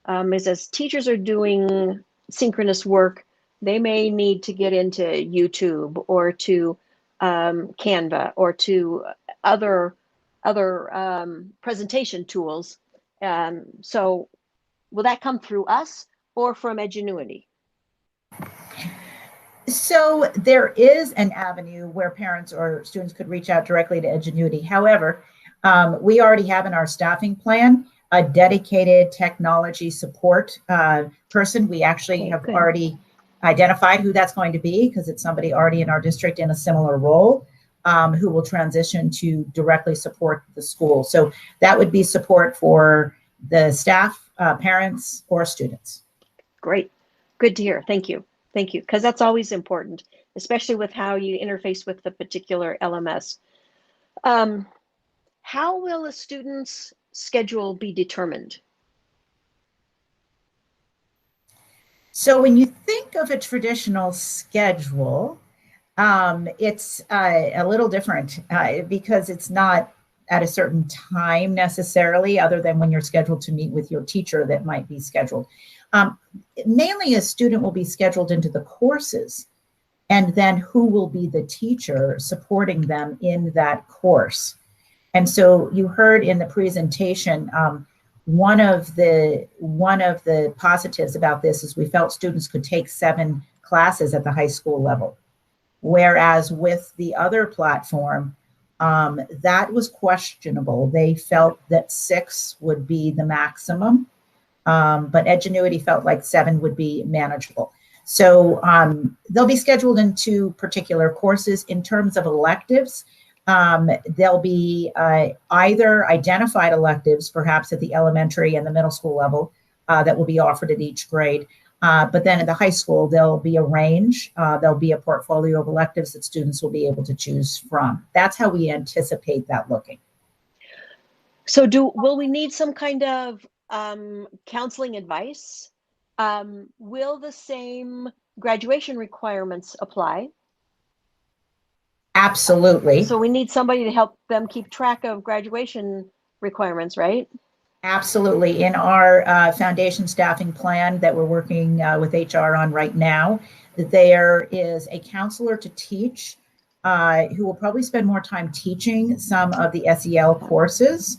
As teachers are doing synchronous work, they may need to get into YouTube or to Canva or to other presentation tools. So will that come through us or from Edgenuity? So there is an avenue where parents or students could reach out directly to Edgenuity. However, we already have in our staffing plan a dedicated technology support person. We actually have already identified who that's going to be because it's somebody already in our district in a similar role who will transition to directly support the school. So that would be support for the staff, parents, or students. Great. Good to hear. Thank you. Thank you. Because that's always important, especially with how you interface with the particular LMS. How will a student's schedule be determined? So when you think of a traditional schedule, it's a little different because it's not at a certain time necessarily, other than when you're scheduled to meet with your teacher that might be scheduled. Mainly a student will be scheduled into the courses, and then who will be the teacher supporting them in that course. And so you heard in the presentation, one of the positives about this is we felt students could take 7 classes at the high school level. Whereas with the other platform, that was questionable. They felt that 6 would be the maximum, but Edgenuity felt like 7 would be manageable. So they'll be scheduled into particular courses. In terms of electives, there'll be either identified electives, perhaps at the elementary and the middle school level, that will be offered at each grade. But then at the high school, there'll be a range. There'll be a portfolio of electives that students will be able to choose from. That's how we anticipate that looking. So will we need some kind of counseling advice? Will the same graduation requirements apply? Absolutely. So we need somebody to help them keep track of graduation requirements, right? Absolutely. In our foundation staffing plan that we're working with HR on right now, there is a counselor to teach who will probably spend more time teaching some of the SEL courses.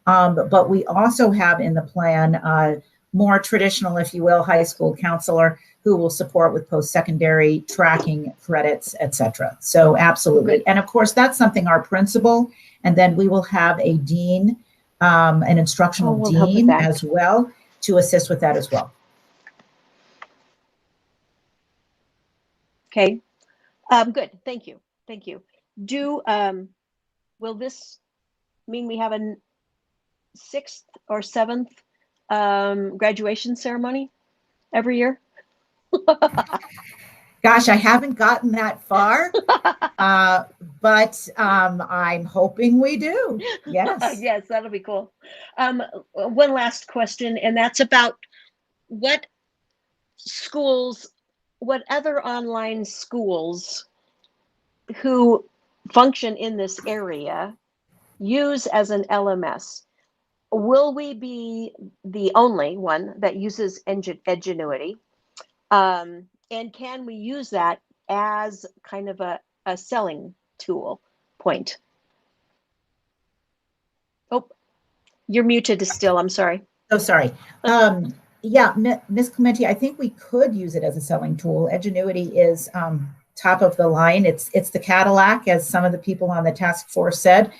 But we also have in the plan more traditional, if you will, high school counselor who will support with post-secondary tracking credits, et cetera. So absolutely. Good. And of course, that's something our principal, and then we will have a dean, an instructional we'll help with dean that. as well to assist with that as well. Okay. Good. Thank you. Thank you. Will this mean we have a 6th or 7th graduation ceremony every year? Gosh, I haven't gotten that far, but I'm hoping we do. Yes. Yes, that'll be cool. One last question, and that's about what other online schools who function in this area use as an LMS. Will we be the only one that uses Edgenuity? And can we use that as kind of a selling tool point? Oh, you're muted still. I'm sorry. Oh, sorry. Yeah, Ms. Clementi, I think we could use it as a selling tool. Edgenuity is top of the line. It's the Cadillac, as some of the people on the task force said.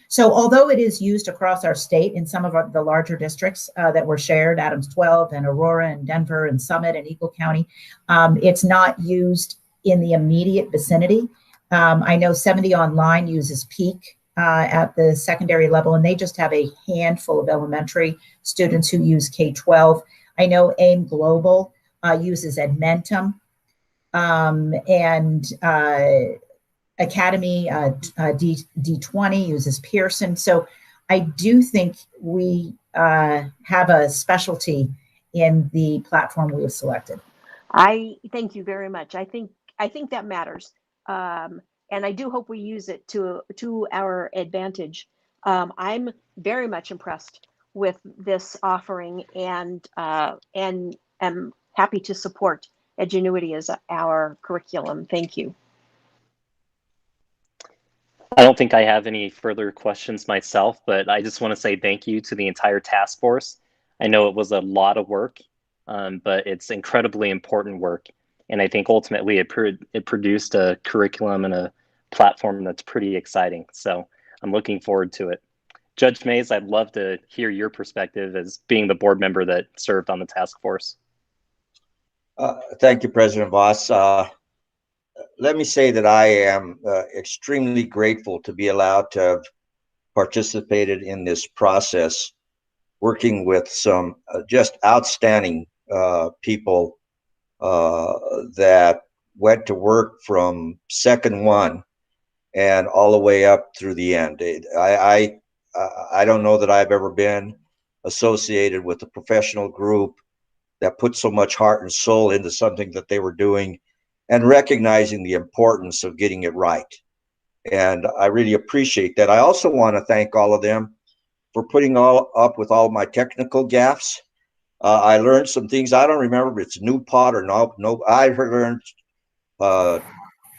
So although it is used across our state in some of the larger districts that were shared, Adams 12 and Aurora and Denver and Summit and Eagle County, it's not used in the immediate vicinity. I know 70 Online uses Peak at the secondary level, and they just have a handful of elementary students who use K-12. I know AIM Global uses Edmentum, and Academy D20 uses Pearson. So I do think we have a specialty in the platform we have selected. I thank you very much. I think that matters, and I do hope we use it to our advantage. I'm very much impressed with this offering, and am happy to support Edgenuity as our curriculum. Thank you. I don't think I have any further questions myself, but I just want to say thank you to the entire task force. I know it was a lot of work, but it's incredibly important work. And I think ultimately it produced a curriculum and a platform that's pretty exciting. So I'm looking forward to it. Judge Mays, I'd love to hear your perspective as being the board member that served on the task force. Thank you, President Voss. Let me say that I am extremely grateful to be allowed to have participated in this process, working with some just outstanding people that went to work from second one and all the way up through the end. I don't know that I've ever been associated with a professional group that put so much heart and soul into something that they were doing, and recognizing the importance of getting it right. And I really appreciate that. I also want to thank all of them for putting up with all my technical gaffes. I learned some things. I don't remember if it's NewPod or no. I learned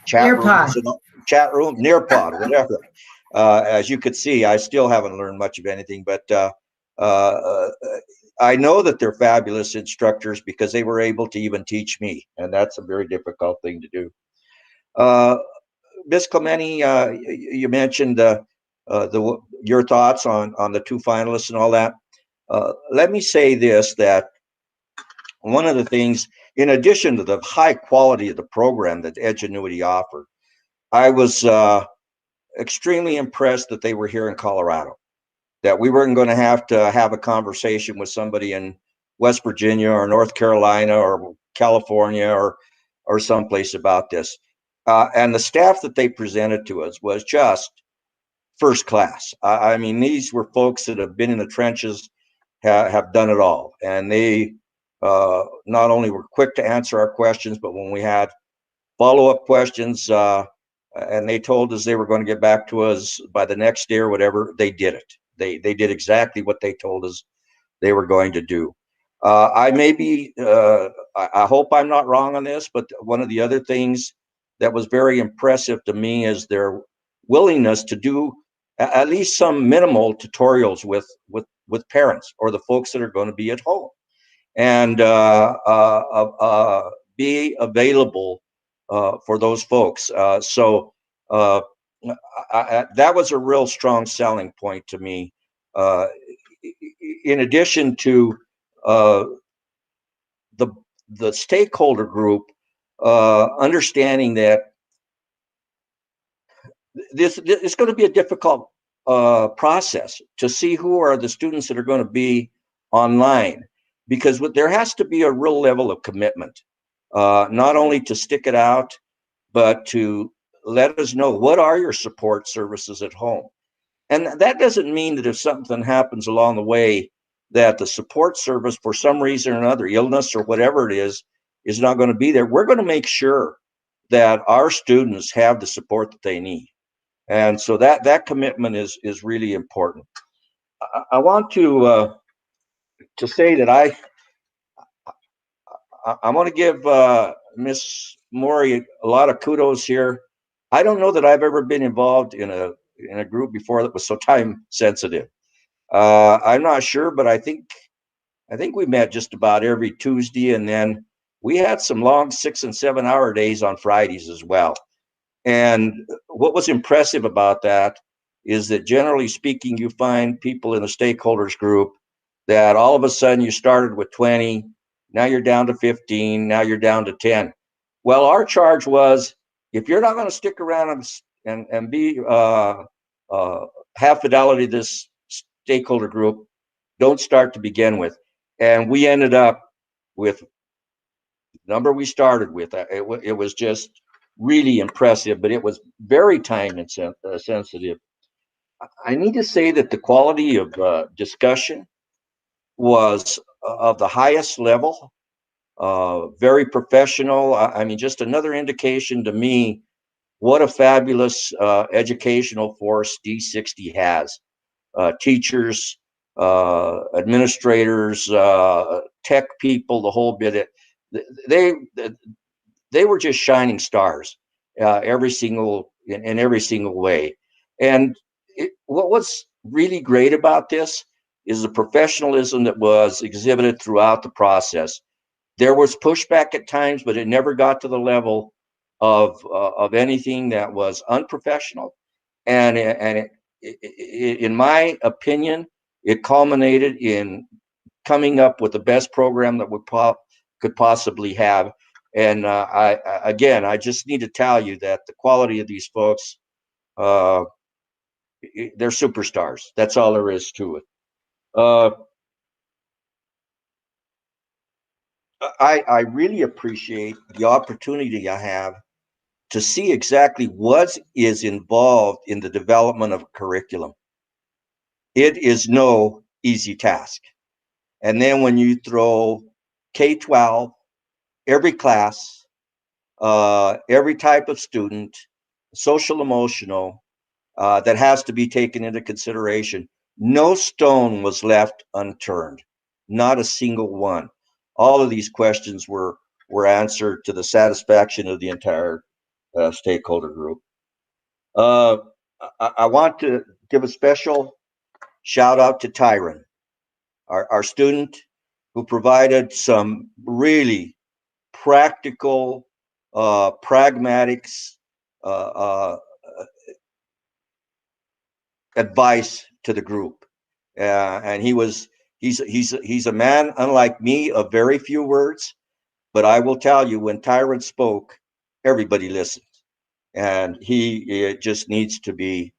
chat room, Nearpod, whatever. As you could see, I still haven't learned much of anything, but I know that they're fabulous instructors because they were able to even teach me, and that's a very difficult thing to do. Ms. Clementi, you mentioned your thoughts on the two finalists and all that. Let me say this, that one of the things, in addition to the high quality of the program that Edgenuity offered, I was extremely impressed that they were here in Colorado, that we weren't going to have a conversation with somebody in West Virginia or North Carolina or California or someplace about this. And the staff that they presented to us was just first class. I mean, these were folks that have been in the trenches, have done it all. And they not only were quick to answer our questions, but when we had follow-up questions, and they told us they were going to get back to us by the next day or whatever, they did it. They did exactly what they told us they were going to do. I may be, I hope I'm not wrong on this, but one of the other things that was very impressive to me is their willingness to do at least some minimal tutorials with parents or the folks that are going to be at home, and be available for those folks. That was a real strong selling point to me. In addition to the stakeholder group understanding that this is going to be a difficult process to see who are the students that are going to be online, because there has to be a real level of commitment, not only to stick it out, but to let us know what are your support services at home. And that doesn't mean that if something happens along the way that the support service, for some reason or another, illness or whatever it is not going to be there. We're going to make sure that our students have the support that they need. And so that commitment is really important. I want to say that I want to give Miss Maury a lot of kudos here. I don't know that I've ever been involved in a group before that was so time sensitive. I'm not sure, but I think we met just about every Tuesday, and then we had some long 6 and 7 hour days on Fridays as well. And what was impressive about that is that generally speaking, you find people in the stakeholders group that all of a sudden you started with 20, now you're down to 15, now you're down to 10. Well, our charge was, if you're not going to stick around and be have fidelity to this stakeholder group, don't start to begin with. And we ended up with the number we started with. It was just really impressive, but it was very time sensitive. I need to say that the quality of discussion was of the highest level, very professional. I mean, just another indication to me what a fabulous educational force D60 has. Teachers, administrators, tech people, the whole bit. They were just shining stars, in every single way. And what was really great about this is the professionalism that was exhibited throughout the process. There was pushback at times, but it never got to the level of anything that was unprofessional. And in my opinion, it culminated in coming up with the best program that we could possibly have. And I just need to tell you that the quality of these folks, they're superstars. That's all there is to it. I really appreciate the opportunity I have to see exactly what is involved in the development of a curriculum. It is no easy task. And then when you throw K-12, every class, every type of student, social emotional, that has to be taken into consideration, no stone was left unturned, not a single one. All of these questions were answered to the satisfaction of the entire stakeholder group. I want to give a special shout out to Tyron, our student who provided some really practical, pragmatics, advice to the group. And he's a man, unlike me, of very few words, but I will tell you, when Tyron spoke, everybody listened. And it just needs to be,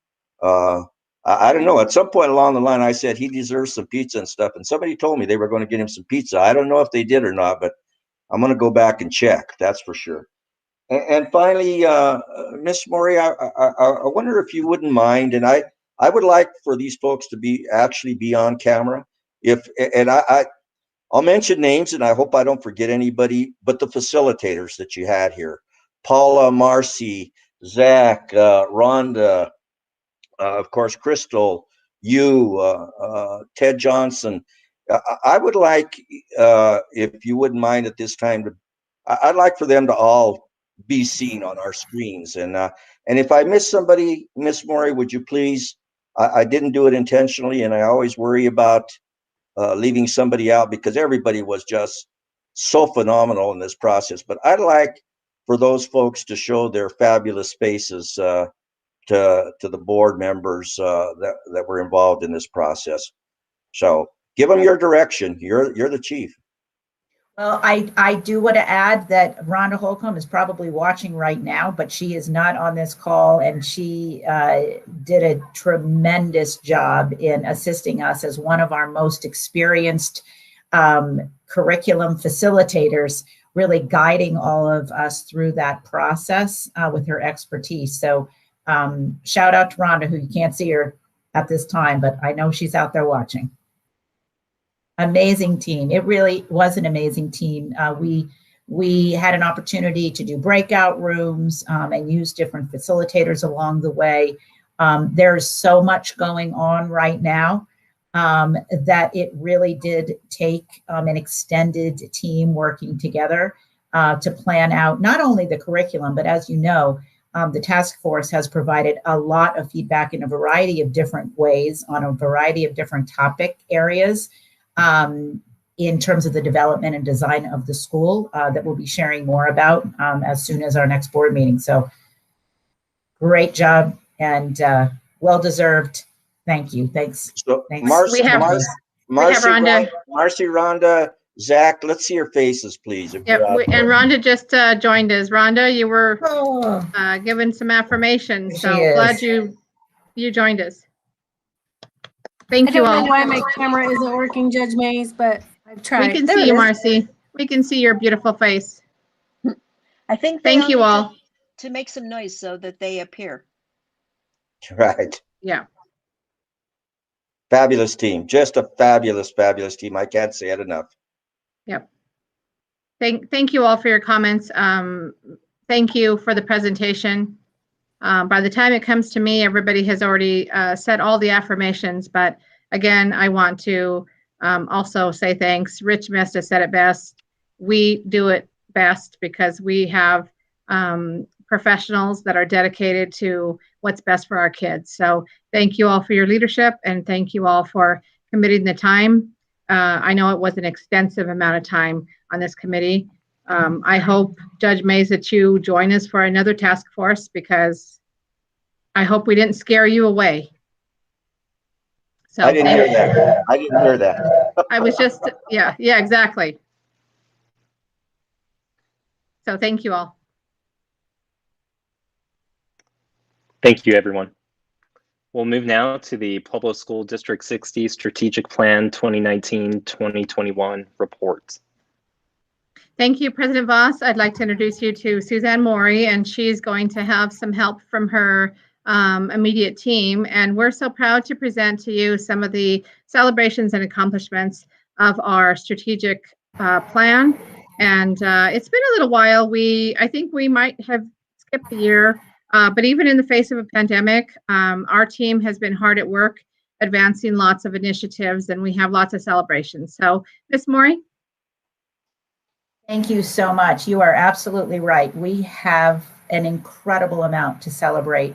I don't know, at some point along the line, I said he deserves some pizza and stuff. And somebody told me they were going to get him some pizza. I don't know if they did or not, but I'm going to go back and check. That's for sure. And finally, Miss Maury, I wonder if you wouldn't mind, and I would like for these folks to actually be on camera. I'll mention names, and I hope I don't forget anybody, but the facilitators that you had here: Paula, Marcy, Zach, Rhonda, of course, Crystal, you, Ted Johnson. I would like, if you wouldn't mind at this time, I'd like for them to all be seen on our screens. And if I miss somebody, Miss Maury, would you please? I didn't do it intentionally, and I always worry about leaving somebody out because everybody was just so phenomenal in this process. But I'd like for those folks to show their fabulous faces to the board members that were involved in this process. So give them your direction. You're the chief. Well, I do want to add that Rhonda Holcomb is probably watching right now, but she is not on this call, and she did a tremendous job in assisting us as one of our most experienced curriculum facilitators, really guiding all of us through that process with her expertise. So shout out to Rhonda, who you can't see her at this time, but I know she's out there watching. Amazing team. It really was an amazing team. We had an opportunity to do breakout rooms and use different facilitators along the way. There's so much going on right now that it really did take an extended team working together to plan out not only the curriculum, but as you know, the task force has provided a lot of feedback in a variety of different ways on a variety of different topic areas. In terms of the development and design of the school that we'll be sharing more about as soon as our next board meeting. So great job and well-deserved. Thank you. Thanks. So Thanks. Marcy, Rhonda. Rhonda, Zach, let's see your faces, please. Yep, and Rhonda just joined us. Rhonda, you were given some affirmations, so glad you joined us. Thank you all. I don't know why my camera isn't working, Judge Mays, but I've tried. We can see you, Marcy. We can see your beautiful face. I think thank you all to make some noise so that they appear. Right. Yeah. Fabulous team. Just a fabulous, fabulous team. I can't say it enough. Yep. Thank you all for your comments. Thank you for the presentation. By the time it comes to me, everybody has already said all the affirmations, but again, I want to also say thanks. Rich Mesta said it best. We do it best because we have professionals that are dedicated to what's best for our kids. So thank you all for your leadership, and thank you all for committing the time. I know it was an extensive amount of time on this committee. I hope, Judge Mays, that you join us for another task force, because I hope we didn't scare you away. So I didn't hear that. I didn't hear that. I was just, yeah, exactly. So thank you all. Thank you, everyone. We'll move now to the Pueblo School District 60 Strategic Plan 2019-2021 report. Thank you, President Voss. I'd like to introduce you to Suzanne Maury, and she's going to have some help from her immediate team. And we're so proud to present to you some of the celebrations and accomplishments of our strategic plan. And it's been a little while. I think we might have skipped a year, but even in the face of a pandemic, our team has been hard at work advancing lots of initiatives, and we have lots of celebrations. So, Ms. Maury. Thank you so much. You are absolutely right. We have an incredible amount to celebrate.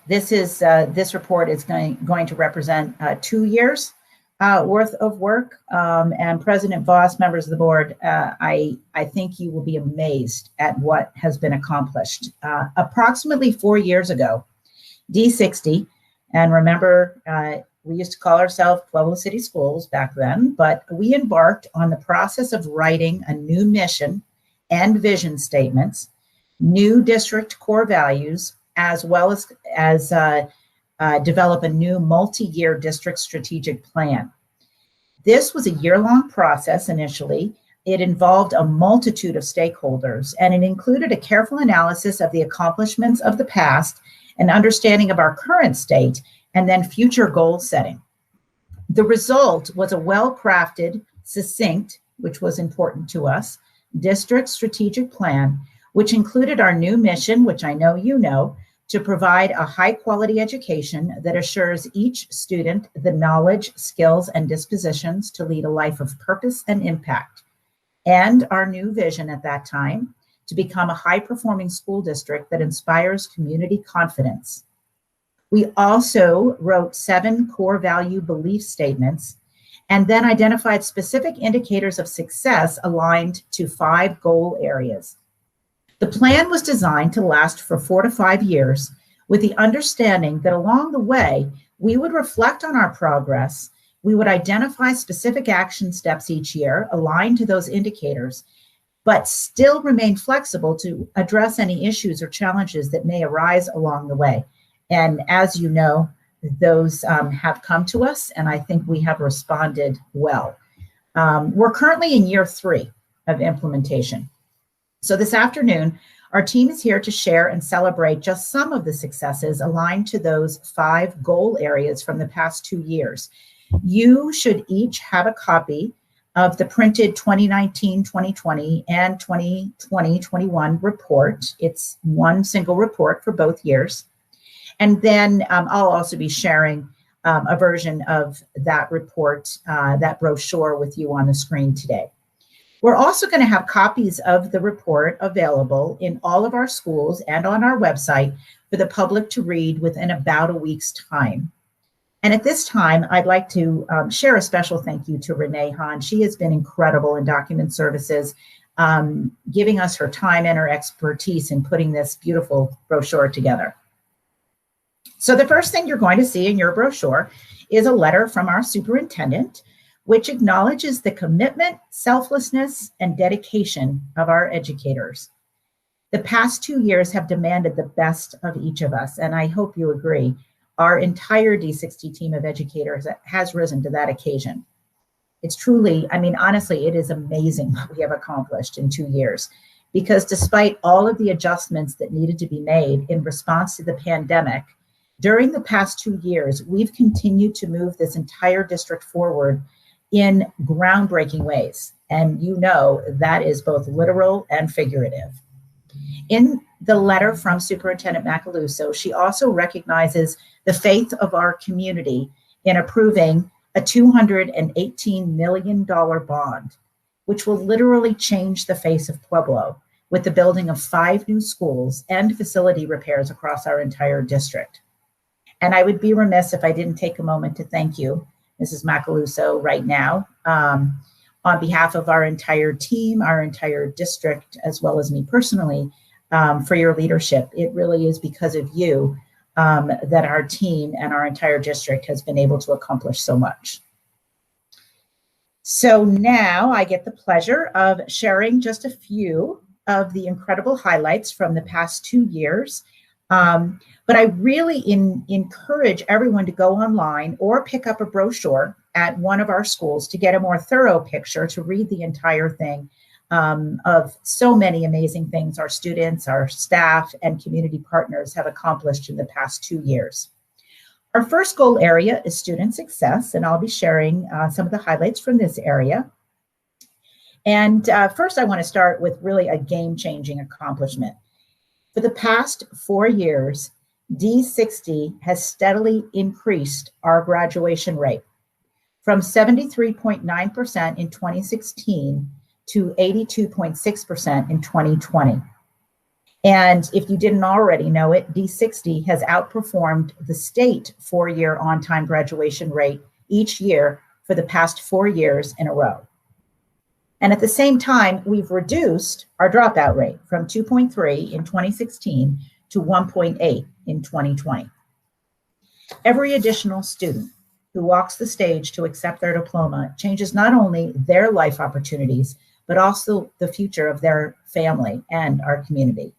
This report is going to represent 2 years worth of work. And President Voss, members of the board, I think you will be amazed at what has been accomplished. Approximately 4 years ago, D60, and remember, we used to call ourselves Pueblo City Schools back then, but we embarked on the process of writing a new mission and vision statements, new district core values, as well as develop a new multi-year district strategic plan. This was a year-long process initially. It involved a multitude of stakeholders, and it included a careful analysis of the accomplishments of the past, an understanding of our current state, and then future goal setting. The result was a well-crafted, succinct, which was important to us, district strategic plan, which included our new mission, which I know you know, to provide a high-quality education that assures each student the knowledge, skills, and dispositions to lead a life of purpose and impact. And our new vision at that time, to become a high-performing school district that inspires community confidence. We also wrote 7 core value belief statements and then identified specific indicators of success aligned to 5 goal areas. The plan was designed to last for 4 to 5 years with the understanding that along the way, we would reflect on our progress, we would identify specific action steps each year aligned to those indicators, but still remain flexible to address any issues or challenges that may arise along the way. And as you know, those have come to us, and I think we have responded well. We're currently in year 3 of implementation. So this afternoon, our team is here to share and celebrate just some of the successes aligned to those 5 goal areas from the past 2 years. You should each have a copy of the printed 2019-2020 and 2020-21 report. It's one single report for both years. And then I'll also be sharing a version of that report, that brochure with you on the screen today. We're also going to have copies of the report available in all of our schools and on our website for the public to read within about a week's time. And at this time, I'd like to share a special thank you to Renee Hahn. She has been incredible in document services, giving us her time and her expertise in putting this beautiful brochure together. So the first thing you're going to see in your brochure is a letter from our superintendent, which acknowledges the commitment, selflessness, and dedication of our educators. The past 2 years have demanded the best of each of us, and I hope you agree. Our entire D60 team of educators has risen to that occasion. It's truly, I mean, honestly, it is amazing what we have accomplished in 2 years, because despite all of the adjustments that needed to be made in response to the pandemic, during the past 2 years, we've continued to move this entire district forward in groundbreaking ways. And you know that is both literal and figurative. In the letter from Superintendent Macaluso, she also recognizes the faith of our community in approving a $218 million bond, which will literally change the face of Pueblo with the building of 5 new schools and facility repairs across our entire district. And I would be remiss if I didn't take a moment to thank you, Mrs. Macaluso, right now, on behalf of our entire team, our entire district, as well as me personally, for your leadership. It really is because of you that our team and our entire district has been able to accomplish so much. So now I get the pleasure of sharing just a few of the incredible highlights from the past 2 years. But I really encourage everyone to go online or pick up a brochure at one of our schools to get a more thorough picture, to read the entire thing of so many amazing things our students, our staff, and community partners have accomplished in the past 2 years. Our first goal area is student success, and I'll be sharing some of the highlights from this area. And first, I want to start with really a game-changing accomplishment. For the past 4 years, D60 has steadily increased our graduation rate from 73.9% in 2016 to 82.6% in 2020. And if you didn't already know it, D60 has outperformed the state 4-year on-time graduation rate each year for the past 4 years in a row. And at the same time, we've reduced our dropout rate from 2.3 in 2016 to 1.8 in 2020. Every additional student who walks the stage to accept their diploma changes not only their life opportunities, but also the future of their family and our community.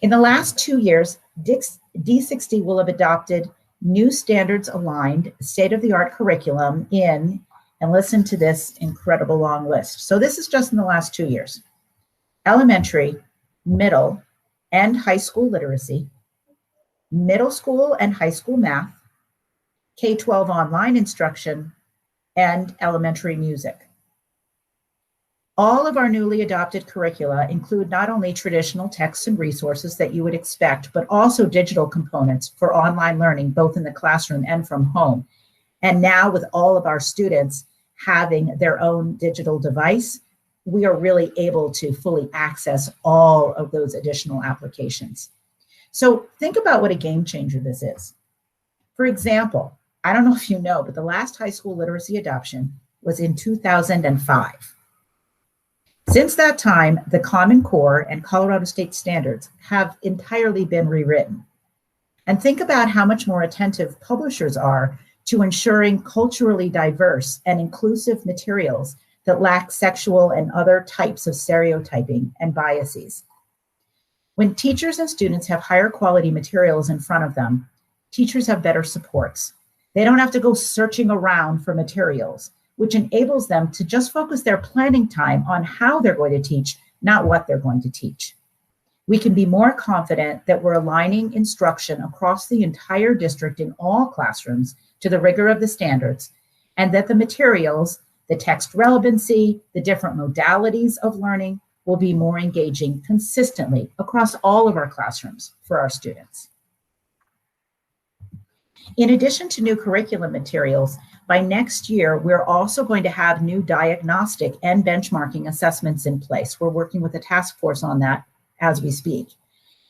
In the last 2 years, D60 will have adopted new standards-aligned, state-of-the-art curriculum in, and listen to this incredible long list. So this is just in the last 2 years: elementary, middle, and high school literacy, middle school and high school math, K-12 online instruction, and elementary music. All of our newly adopted curricula include not only traditional texts and resources that you would expect, but also digital components for online learning, both in the classroom and from home. And now with all of our students having their own digital device, we are really able to fully access all of those additional applications. So think about what a game changer this is. For example, I don't know if you know, but the last high school literacy adoption was in 2005. Since that time, the Common Core and Colorado State standards have entirely been rewritten. And think about how much more attentive publishers are to ensuring culturally diverse and inclusive materials that lack sexual and other types of stereotyping and biases. When teachers and students have higher quality materials in front of them, teachers have better supports. They don't have to go searching around for materials, which enables them to just focus their planning time on how they're going to teach, not what they're going to teach. We can be more confident that we're aligning instruction across the entire district in all classrooms to the rigor of the standards, and that the materials, the text relevancy, the different modalities of learning will be more engaging consistently across all of our classrooms for our students. In addition to new curriculum materials, by next year, we're also going to have new diagnostic and benchmarking assessments in place. We're working with a task force on that as we speak.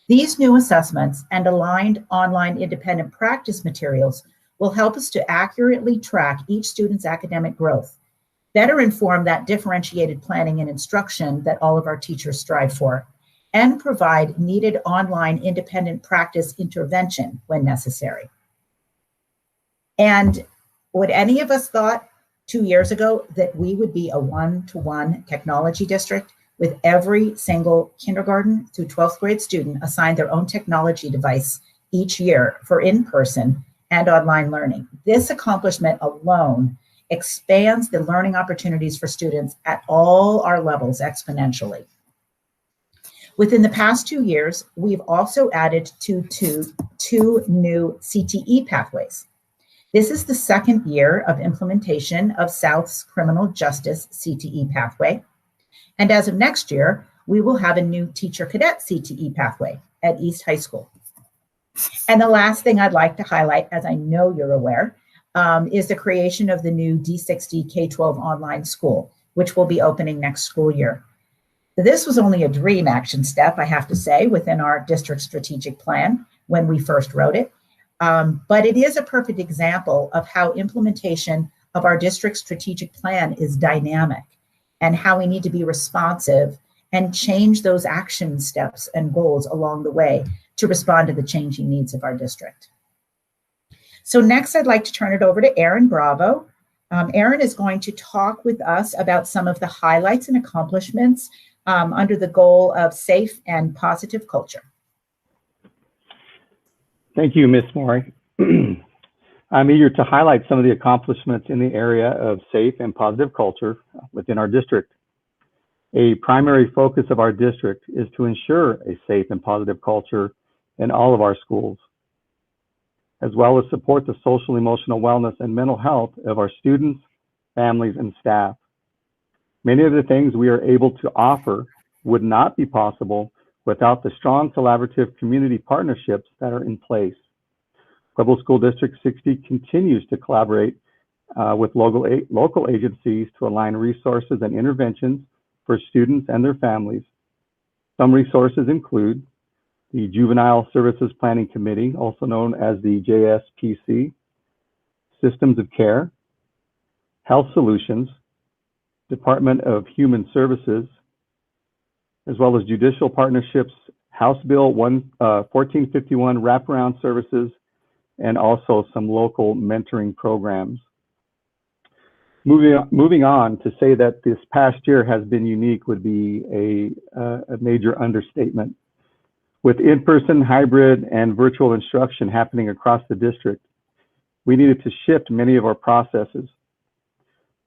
These new assessments and aligned online independent practice materials will help us to accurately track each student's academic growth, better inform that differentiated planning and instruction that all of our teachers strive for, and provide needed online independent practice intervention when necessary. And would any of us thought 2 years ago that we would be a one-to-one technology district with every single kindergarten through 12th grade student assigned their own technology device each year for in-person and online learning? This accomplishment alone expands the learning opportunities for students at all our levels exponentially. Within the past 2 years, we've also added two new CTE pathways. This is the second year of implementation of South's criminal justice CTE pathway. And as of next year, we will have a new teacher cadet CTE pathway at East High School. And the last thing I'd like to highlight, as I know you're aware, is the creation of the new D60 K-12 online school, which will be opening next school year. This was only a dream action step, I have to say, within our district strategic plan when we first wrote it. But it is a perfect example of how implementation of our district strategic plan is dynamic and how we need to be responsive and change those action steps and goals along the way to respond to the changing needs of our district. So next, I'd like to turn it over to Erin Bravo. Erin is going to talk with us about some of the highlights and accomplishments under the goal of safe and positive culture. Thank you, Ms. Mori. I'm eager to highlight some of the accomplishments in the area of safe and positive culture within our district. A primary focus of our district is to ensure a safe and positive culture in all of our schools, as well as support the social, emotional wellness and mental health of our students, families, and staff. Many of the things we are able to offer would not be possible without the strong collaborative community partnerships that are in place. Pueblo School District 60 continues to collaborate with local agencies to align resources and interventions for students and their families. Some resources include the Juvenile Services Planning Committee, also known as the JSPC, Systems of Care, Health Solutions, Department of Human Services, as well as judicial partnerships, House Bill 1451 wraparound services, and also some local mentoring programs. Moving on, to say that this past year has been unique would be a major understatement. With in-person, hybrid, and virtual instruction happening across the district, we needed to shift many of our processes.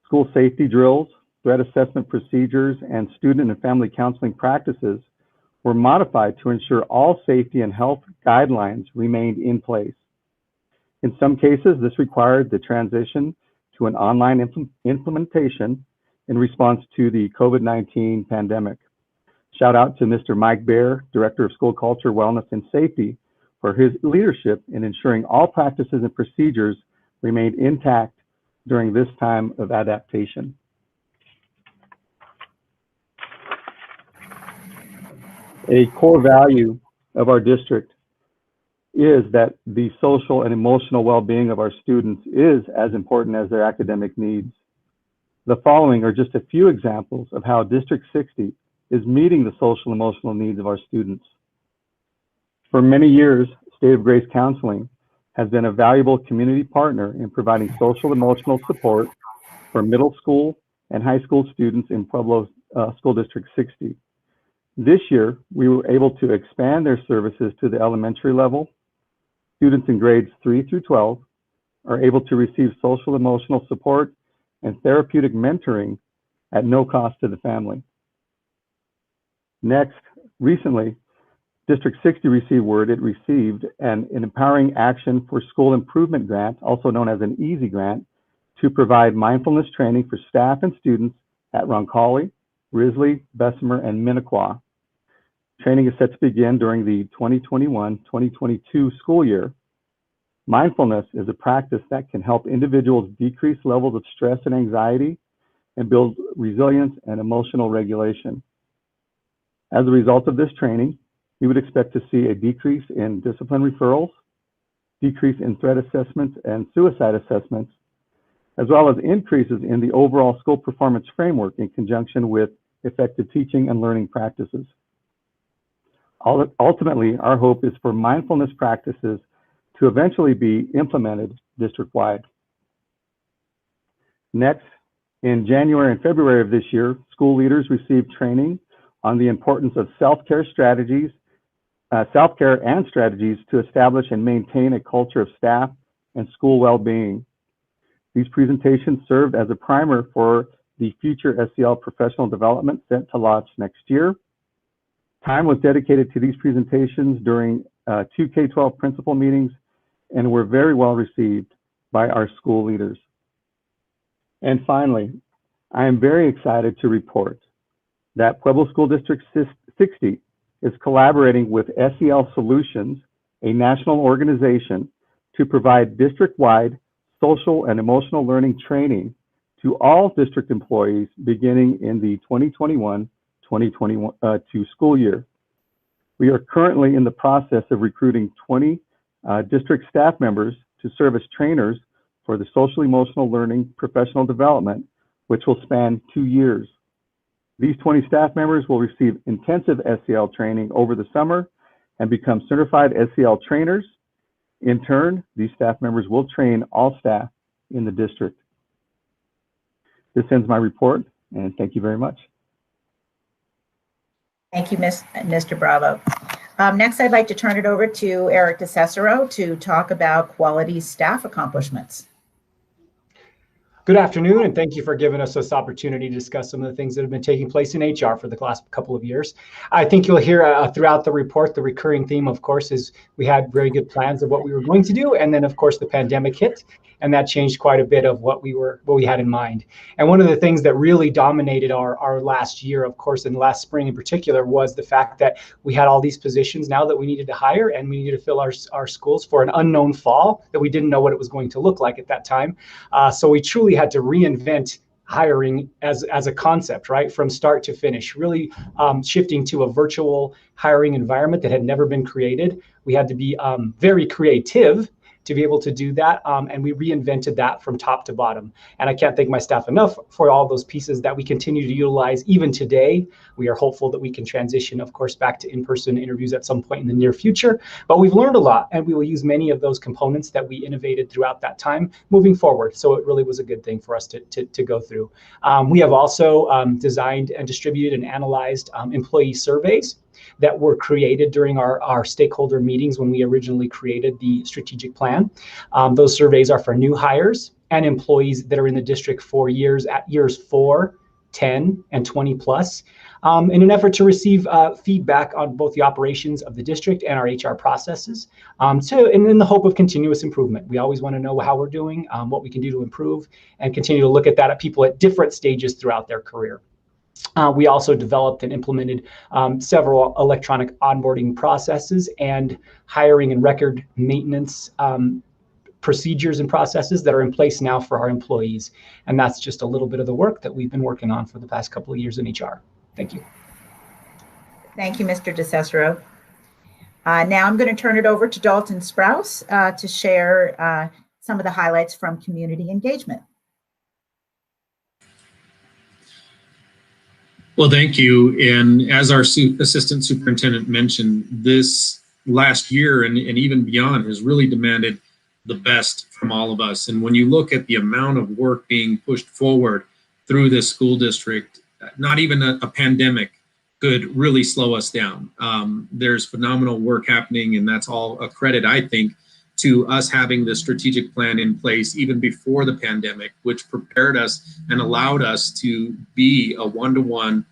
School safety drills, threat assessment procedures, and student and family counseling practices were modified to ensure all safety and health guidelines remained in place. In some cases, this required the transition to an online implementation in response to the COVID-19 pandemic. Shout out to Mr. Mike Baer, Director of School Culture, Wellness, and Safety, for his leadership in ensuring all practices and procedures remained intact during this time of adaptation. A core value of our district is that the social and emotional well-being of our students is as important as their academic needs. The following are just a few examples of how District 60 is meeting the social and emotional needs of our students. For many years, State of Grace Counseling has been a valuable community partner in providing social and emotional support for middle school and high school students in Pueblo School District 60. This year, we were able to expand their services to the elementary level. Students in grades 3 through 12 are able to receive social emotional support and therapeutic mentoring at no cost to the family. Next, recently, District 60 received word it received an Empowering Action for School Improvement grant, also known as an EASY grant, to provide mindfulness training for staff and students at Roncalli, Risley, Bessemer, and Minnequaw. Training is set to begin during the 2021-2022 school year. Mindfulness is a practice that can help individuals decrease levels of stress and anxiety and build resilience and emotional regulation. As a result of this training, we would expect to see a decrease in discipline referrals, decrease in threat assessments and suicide assessments, as well as increases in the overall school performance framework in conjunction with effective teaching and learning practices. Ultimately, our hope is for mindfulness practices to eventually be implemented district-wide. Next, in January and February of this year, school leaders received training on the importance of self-care and strategies to establish and maintain a culture of staff and school well-being. These presentations served as a primer for the future SEL professional development set to launch next year. Time was dedicated to these presentations during 2 K-12 principal meetings and were very well received by our school leaders. And finally, I am very excited to report that Pueblo School District 60 is collaborating with SEL Solutions, a national organization, to provide district-wide social and emotional learning training to all district employees beginning in the 2021-2022 school year. We are currently in the process of recruiting 20 district staff members to serve as trainers for the social emotional learning professional development, which will span 2 years. These 20 staff members will receive intensive SEL training over the summer and become certified SEL trainers. In turn, these staff members will train all staff in the district. This ends my report, and thank you very much. Thank you, Mr. Bravo. Next, I'd like to turn it over to Eric DeCicero to talk about quality staff accomplishments. Good afternoon, and thank you for giving us this opportunity to discuss some of the things that have been taking place in HR for the last couple of years. I think you'll hear throughout the report, the recurring theme, of course, is we had very good plans of what we were going to do, and then, of course, the pandemic hit, and that changed quite a bit of what we had in mind. And one of the things that really dominated our last year, of course, and last spring in particular, was the fact that we had all these positions now that we needed to hire, and we needed to fill our schools for an unknown fall that we didn't know what it was going to look like at that time. So we truly had to reinvent hiring as a concept, right, from start to finish, really shifting to a virtual hiring environment that had never been created. We had to be very creative to be able to do that, and we reinvented that from top to bottom. And I can't thank my staff enough for all those pieces that we continue to utilize even today. We are hopeful that we can transition, of course, back to in-person interviews at some point in the near future, but we've learned a lot, and we will use many of those components that we innovated throughout that time moving forward. So it really was a good thing for us to go through. We have also designed and distributed and analyzed employee surveys that were created during our stakeholder meetings when we originally created the strategic plan. Those surveys are for new hires and employees that are in the district for years, at years 4 10, and 20 plus, in an effort to receive feedback on both the operations of the district and our HR processes, and in the hope of continuous improvement. We always want to know how we're doing, what we can do to improve, and continue to look at that at people at different stages throughout their career. We also developed and implemented several electronic onboarding processes and hiring and record maintenance procedures and processes that are in place now for our employees. And that's just a little bit of the work that we've been working on for the past couple of years in HR. Thank you. Thank you, Mr. DeCicero. Now I'm going to turn it over to Dalton Sprouse to share some of the highlights from community engagement. Well, thank you. And as our assistant superintendent mentioned, this last year and even beyond has really demanded the best from all of us. And when you look at the amount of work being pushed forward through this school district, not even a pandemic could really slow us down. There's phenomenal work happening, and that's all a credit, I think, to us having the strategic plan in place even before the pandemic, which prepared us and allowed us to be a one-to-one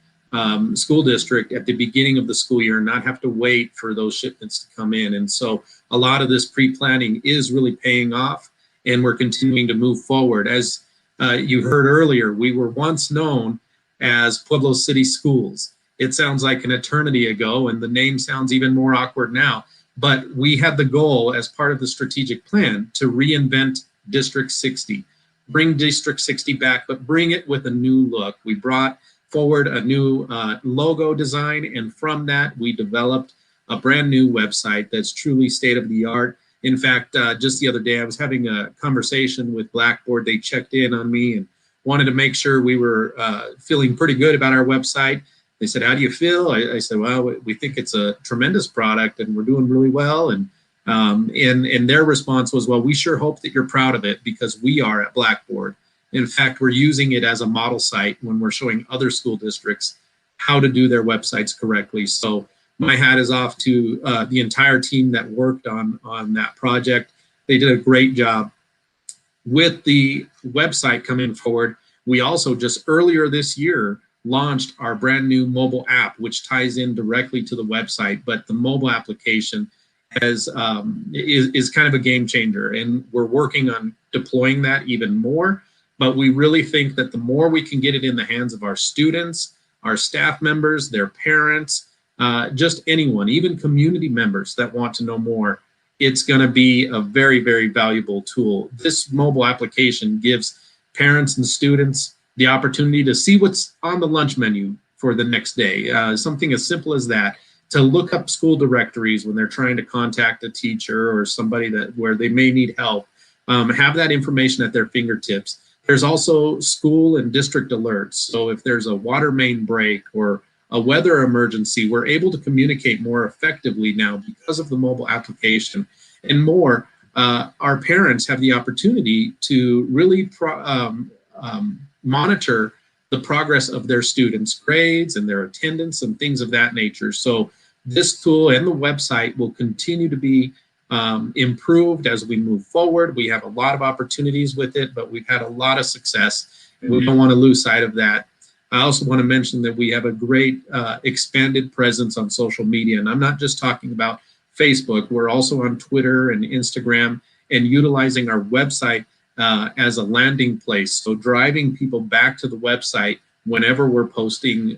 school district at the beginning of the school year and not have to wait for those shipments to come in. And so a lot of this pre-planning is really paying off, and we're continuing to move forward. As you heard earlier, we were once known as Pueblo City Schools. It sounds like an eternity ago, and the name sounds even more awkward now. But we had the goal as part of the strategic plan to reinvent District 60, bring District 60 back, but bring it with a new look. We brought forward a new logo design, and from that, we developed a brand new website that's truly state of the art. In fact, just the other day, I was having a conversation with Blackboard. They checked in on me and wanted to make sure we were feeling pretty good about our website. They said, "How do you feel?" I said, "Well, we think it's a tremendous product and we're doing really well." And their response was, "Well, we sure hope that you're proud of it, because we are at Blackboard. In fact, we're using it as a model site when we're showing other school districts how to do their websites correctly." So my hat is off to the entire team that worked on that project. They did a great job. With the website coming forward, we also just earlier this year launched our brand new mobile app, which ties in directly to the website. But the mobile application is kind of a game changer, and we're working on deploying that even more. But we really think that the more we can get it in the hands of our students, our staff members, their parents, just anyone, even community members that want to know more, it's going to be a very, very valuable tool. This mobile application gives parents and students the opportunity to see what's on the lunch menu for the next day. Something as simple as that, to look up school directories when they're trying to contact a teacher or somebody where they may need help, have that information at their fingertips. There's also school and district alerts. So if there's a water main break or a weather emergency, we're able to communicate more effectively now because of the mobile application. And more, our parents have the opportunity to really monitor the progress of their students' grades and their attendance and things of that nature. So this tool and the website will continue to be improved as we move forward. We have a lot of opportunities with it, but we've had a lot of success. We don't want to lose sight of that. I also want to mention that we have a great expanded presence on social media. And I'm not just talking about Facebook. We're also on Twitter and Instagram, and utilizing our website as a landing place. So driving people back to the website whenever we're posting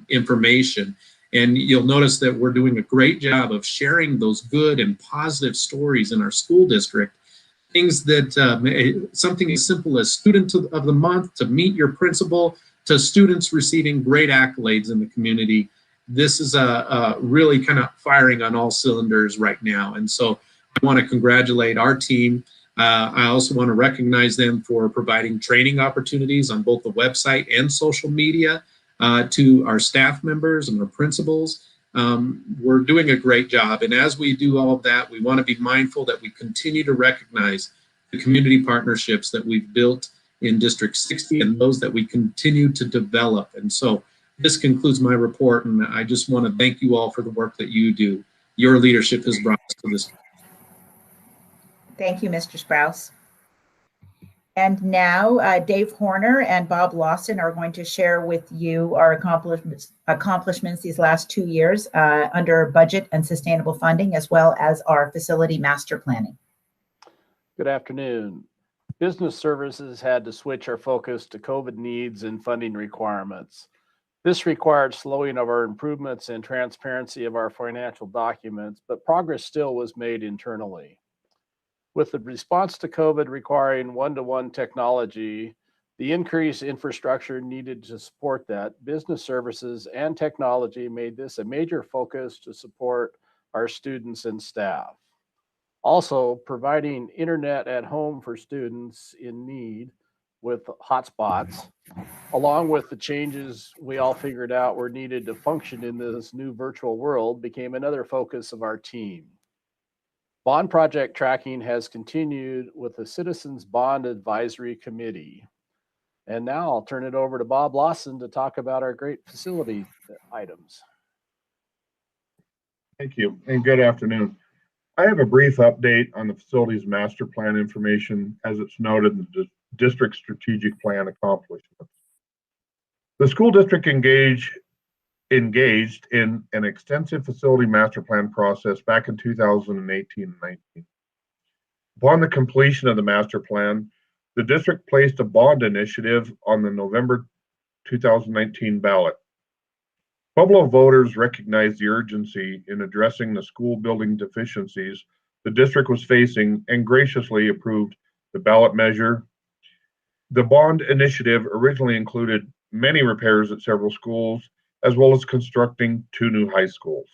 information. And you'll notice that we're doing a great job of sharing those good and positive stories in our school district. Things that, something as simple as Student of the Month, to meet your principal, to students receiving great accolades in the community. This is really kind of firing on all cylinders right now. And so I want to congratulate our team. I also want to recognize them for providing training opportunities on both the website and social media to our staff members and our principals. We're doing a great job. And as we do all of that, we want to be mindful that we continue to recognize the community partnerships that we've built in District 60 and those that we continue to develop. And so this concludes my report, and I just want to thank you all for the work that you do. Your leadership has brought us to this. Thank you, Mr. Sprouse. And now Dave Horner and Bob Lawson are going to share with you our accomplishments these last 2 years under budget and sustainable funding, as well as our facility master planning. Good afternoon. Business services had to switch our focus to COVID needs and funding requirements. This required slowing of our improvements and transparency of our financial documents, but progress still was made internally. With the response to COVID requiring one-to-one technology, the increased infrastructure needed to support that, business services and technology made this a major focus to support our students and staff. Also, providing internet at home for students in need with hotspots, along with the changes we all figured out were needed to function in this new virtual world, became another focus of our team. Bond project tracking has continued with the Citizens Bond Advisory Committee. And now I'll turn it over to Bob Lawson to talk about our great facility items. Thank you, and good afternoon. I have a brief update on the facilities master plan information as it's noted in the district strategic plan accomplishments. The school district engaged in an extensive facility master plan process back in 2018 and 19. Upon the completion of the master plan, the district placed a bond initiative on the November 2019 ballot. Pueblo voters recognized the urgency in addressing the school building deficiencies the district was facing and graciously approved the ballot measure. The bond initiative originally included many repairs at several schools, as well as constructing 2 new high schools.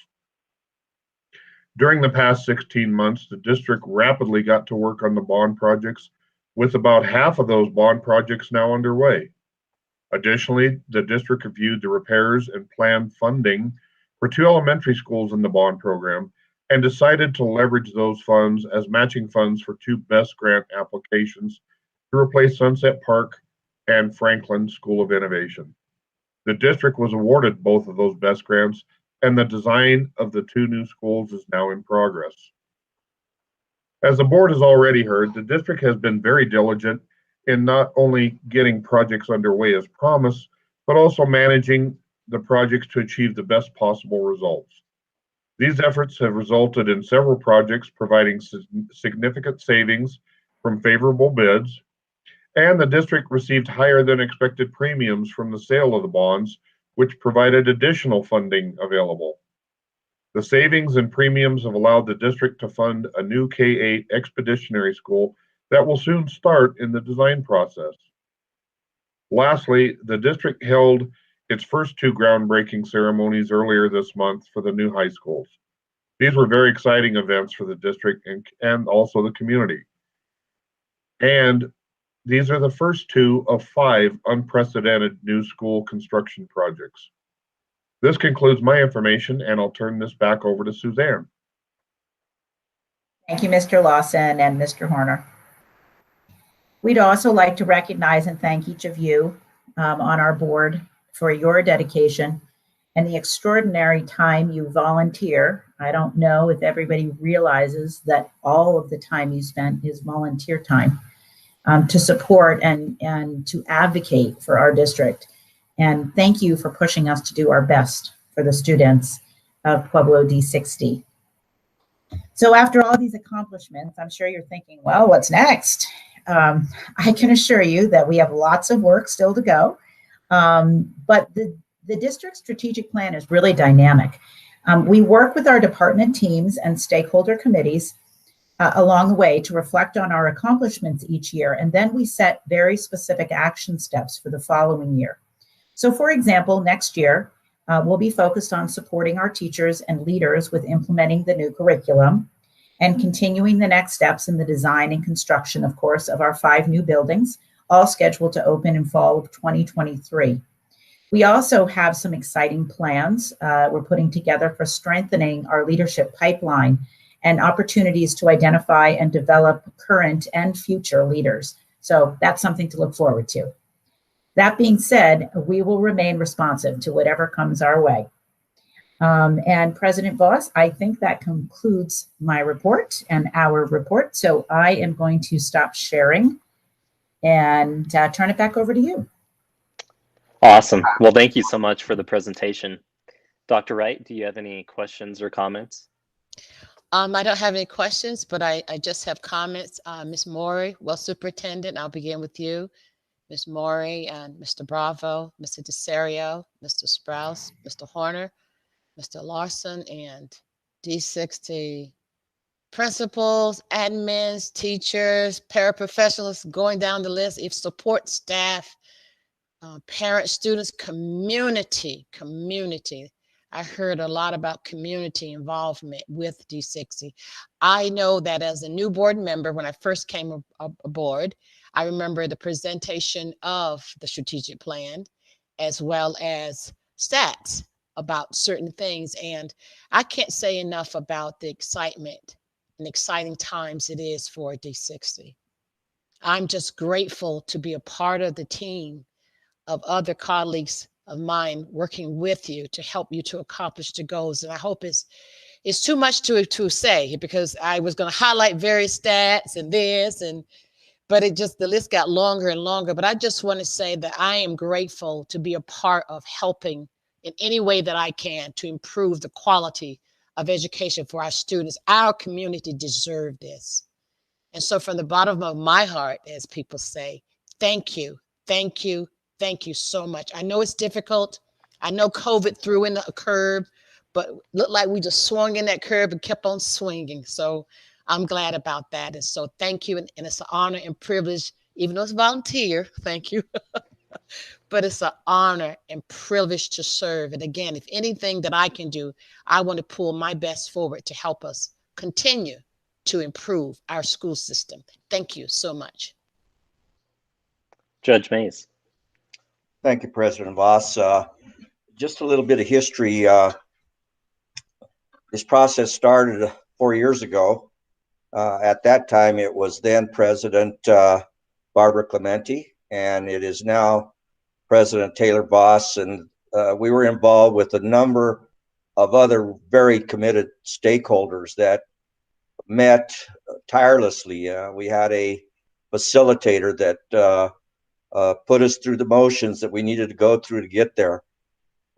During the past 16 months, the district rapidly got to work on the bond projects, with about half of those bond projects now underway. Additionally, the district reviewed the repairs and planned funding for 2 elementary schools in the bond program and decided to leverage those funds as matching funds for 2 BEST grant applications to replace Sunset Park and Franklin School of Innovation. The district was awarded both of those BEST grants, and the design of the 2 new schools is now in progress. As the board has already heard, the district has been very diligent in not only getting projects underway as promised, but also managing the projects to achieve the best possible results. These efforts have resulted in several projects providing significant savings from favorable bids, and the district received higher than expected premiums from the sale of the bonds, which provided additional funding available. The savings and premiums have allowed the district to fund a new K-8 expeditionary school that will soon start in the design process. Lastly, the district held its first 2 groundbreaking ceremonies earlier this month for the new high schools. These were very exciting events for the district and also the community. And these are the first 2 of 5 unprecedented new school construction projects. This concludes my information, and I'll turn this back over to Suzanne. Thank you, Mr. Lawson and Mr. Horner. We'd also like to recognize and thank each of you on our board for your dedication and the extraordinary time you volunteer. I don't know if everybody realizes that all of the time you spent is volunteer time to support and to advocate for our district. And thank you for pushing us to do our best for the students of Pueblo D60. So after all these accomplishments, I'm sure you're thinking, well, what's next? I can assure you that we have lots of work still to go, but the district strategic plan is really dynamic. We work with our department teams and stakeholder committees along the way to reflect on our accomplishments each year, and then we set very specific action steps for the following year. So for example, next year, we'll be focused on supporting our teachers and leaders with implementing the new curriculum and continuing the next steps in the design and construction, of course, of our 5 new buildings, all scheduled to open in fall of 2023. We also have some exciting plans we're putting together for strengthening our leadership pipeline and opportunities to identify and develop current and future leaders. So that's something to look forward to. That being said, we will remain responsive to whatever comes our way. And President Voss, I think that concludes my report and our report. So I am going to stop sharing and turn it back over to you. Awesome. Well, thank you so much for the presentation. Dr. Wright, do you have any questions or comments? I don't have any questions, but I just have comments. Ms. Maury, well, Superintendent, I'll begin with you. Ms. Maury and Mr. Bravo, Mr. DeSerio, Mr. Sprouse, Mr. Horner, Mr. Larson, and D60 principals, admins, teachers, paraprofessionals, going down the list, if support staff, parents, students, community. I heard a lot about community involvement with D60. I know that as a new board member, when I first came aboard, I remember the presentation of the strategic plan, as well as stats about certain things. And I can't say enough about the excitement and exciting times it is for D60. I'm just grateful to be a part of the team of other colleagues of mine working with you to help you to accomplish the goals. And I hope it's too much to say, because I was going to highlight various stats and this, but the list got longer and longer. But I just want to say that I am grateful to be a part of helping in any way that I can to improve the quality of education for our students. Our community deserves this. And so from the bottom of my heart, as people say, thank you, thank you, thank you so much. I know it's difficult. I know COVID threw in a curb, but looked like we just swung in that curb and kept on swinging. So I'm glad about that. And so thank you. And it's an honor and privilege, even though it's volunteer, thank you. But it's an honor and privilege to serve. And again, if anything that I can do, I want to pull my best forward to help us continue to improve our school system. Thank you so much. Judge Mays. Thank you, President Voss. Just a little bit of history. This process started 4 years ago. At that time, it was then President Barbara Clemente, and it is now President Taylor Voss. And we were involved with a number of other very committed stakeholders that met tirelessly. We had a facilitator that put us through the motions that we needed to go through to get there.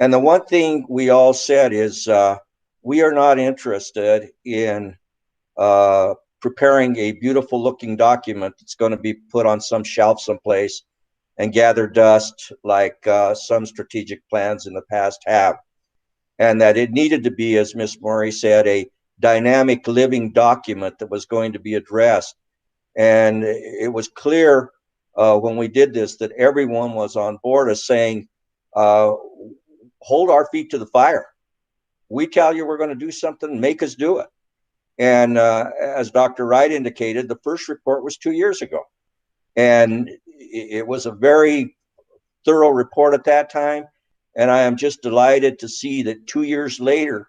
And the one thing we all said is we are not interested in preparing a beautiful looking document that's going to be put on some shelf someplace and gather dust like some strategic plans in the past have. And that it needed to be, as Ms. Maury said, a dynamic living document that was going to be addressed. And it was clear when we did this that everyone was on board as saying, hold our feet to the fire. We tell you we're going to do something, make us do it. And as Dr. Wright indicated, the first report was 2 years ago. And it was a very thorough report at that time. And I am just delighted to see that 2 years later,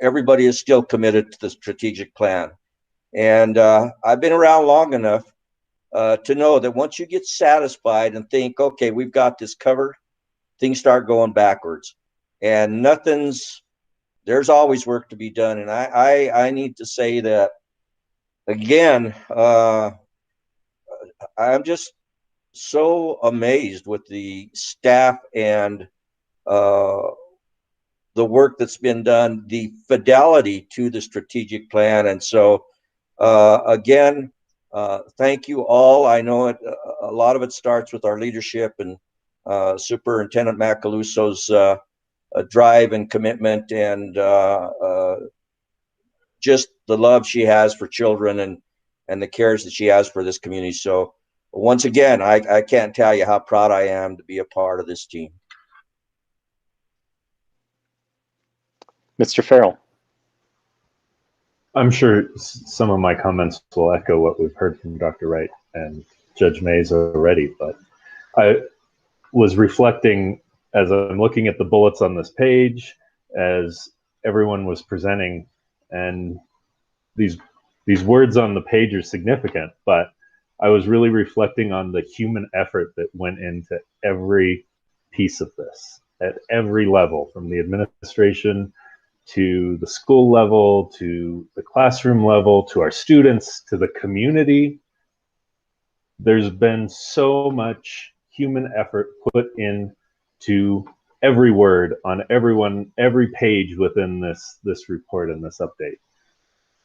everybody is still committed to the strategic plan. And I've been around long enough to know that once you get satisfied and think, okay, we've got this covered, things start going backwards. And there's always work to be done. And I need to say that, again, I'm just so amazed with the staff and the work that's been done, the fidelity to the strategic plan. And so, again, thank you all. I know a lot of it starts with our leadership and Superintendent Macaluso's drive and commitment, and just the love she has for children and the cares that she has for this community. So once again, I can't tell you how proud I am to be a part of this team. Mr. Farrell. I'm sure some of my comments will echo what we've heard from Dr. Wright and Judge Mays already, but I was reflecting as I'm looking at the bullets on this page, as everyone was presenting, and these words on the page are significant, but I was really reflecting on the human effort that went into every piece of this at every level, from the administration to the school level, to the classroom level, to our students, to the community. there's been so much human effort put into every word on every page within this report and this update.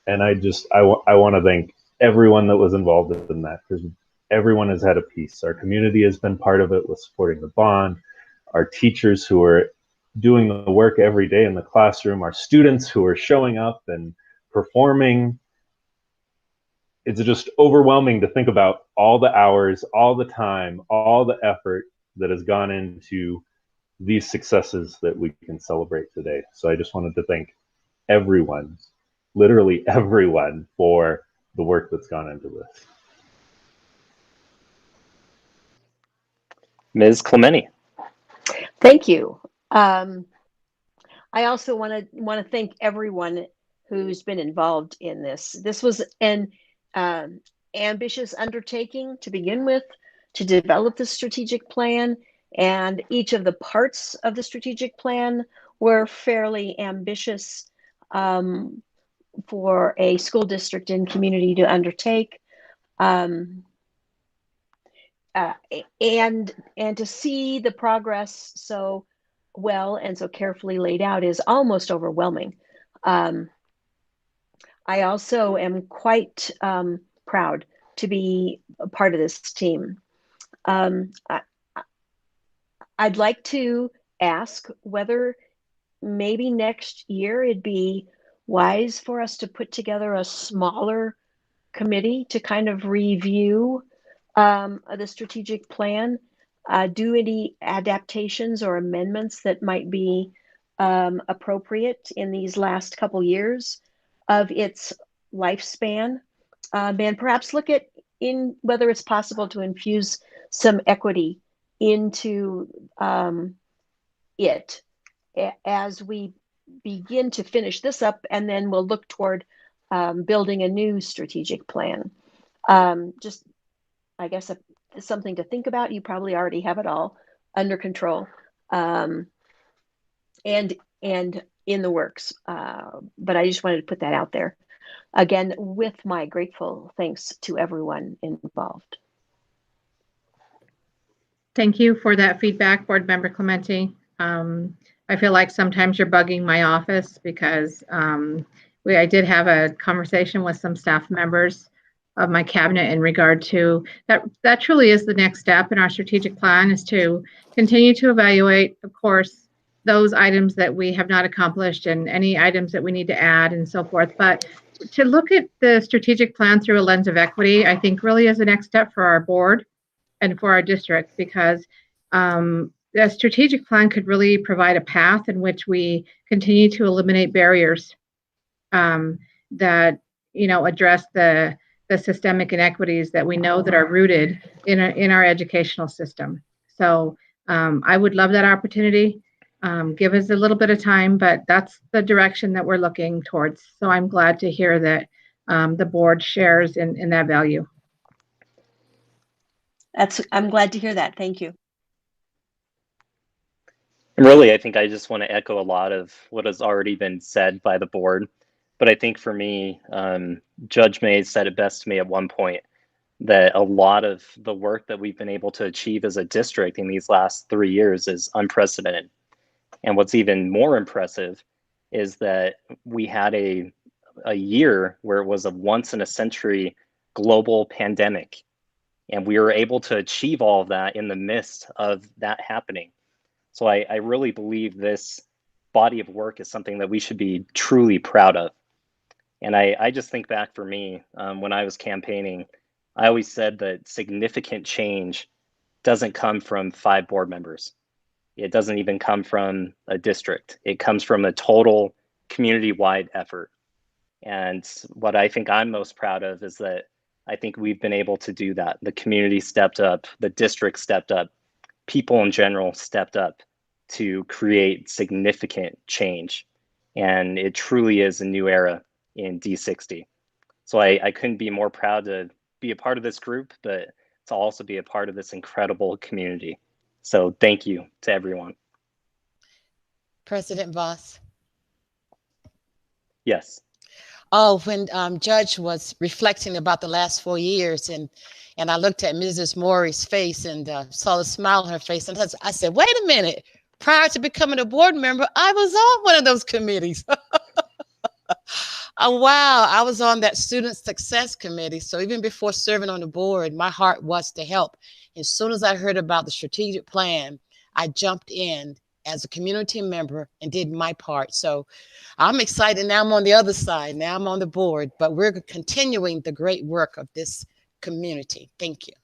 And I want to thank everyone that was involved in that, because everyone has had a piece. Our community has been part of it with supporting the bond, our teachers who are doing the work every day in the classroom, our students who are showing up and performing. It's just overwhelming to think about all the hours, all the time, all the effort that has gone into these successes that we can celebrate today. So I just wanted to thank everyone, literally everyone, for the work that's gone into this. Ms. Clementi. Thank you. I also want to thank everyone who's been involved in this. This was an ambitious undertaking to begin with, to develop the strategic plan, and each of the parts of the strategic plan were fairly ambitious for a school district and community to undertake. And to see the progress so well and so carefully laid out is almost overwhelming. I also am quite proud to be a part of this team. I'd like to ask whether maybe next year it'd be wise for us to put together a smaller committee to kind of review the strategic plan, do any adaptations or amendments that might be appropriate in these last couple years of its lifespan, and perhaps look at whether it's possible to infuse some equity into it as we begin to finish this up, and then we'll look toward building a new strategic plan. Just, I guess, something to think about. You probably already have it all under control and in the works. But I just wanted to put that out there. Again, with my grateful thanks to everyone involved. Thank you for that feedback, Board Member Clementi. I feel like sometimes you're bugging my office because I did have a conversation with some staff members of my cabinet in regard to that truly is the next step in our strategic plan, is to continue to evaluate, of course, those items that we have not accomplished and any items that we need to add and so forth. But to look at the strategic plan through a lens of equity, I think really is the next step for our board and for our district, because the strategic plan could really provide a path in which we continue to eliminate barriers that, address the systemic inequities that we know that are rooted in our educational system. So I would love that opportunity. Give us a little bit of time, but that's the direction that we're looking towards. So I'm glad to hear that the board shares in that value. I'm glad to hear that. Thank you. And really, I think I just want to echo a lot of what has already been said by the board. But I think for me, Judge Mays said it best to me at one point, that a lot of the work that we've been able to achieve as a district in these last 3 years is unprecedented. And what's even more impressive is that we had a year where it was a once in a century global pandemic. And we were able to achieve all of that in the midst of that happening. So I really believe this body of work is something that we should be truly proud of. And I just think back for me, when I was campaigning, I always said that significant change doesn't come from 5 board members. It doesn't even come from a district. It comes from a total community-wide effort. And what I think I'm most proud of is that I think we've been able to do that. The community stepped up, the district stepped up, people in general stepped up to create significant change. And it truly is a new era in D60. So I couldn't be more proud to be a part of this group, but to also be a part of this incredible community. So thank you to everyone. President Voss. Yes. Oh, when Judge was reflecting about the last 4 years, and I looked at Mrs. Morey's face and saw the smile on her face, and I said, wait a minute. Prior to becoming a board member, I was on one of those committees. Oh, wow. I was on that student success committee. So even before serving on the board, my heart was to help. As soon as I heard about the strategic plan, I jumped in as a community member and did my part. So I'm excited. Now I'm on the other side. Now I'm on the board, but we're continuing the great work of this community. Thank you.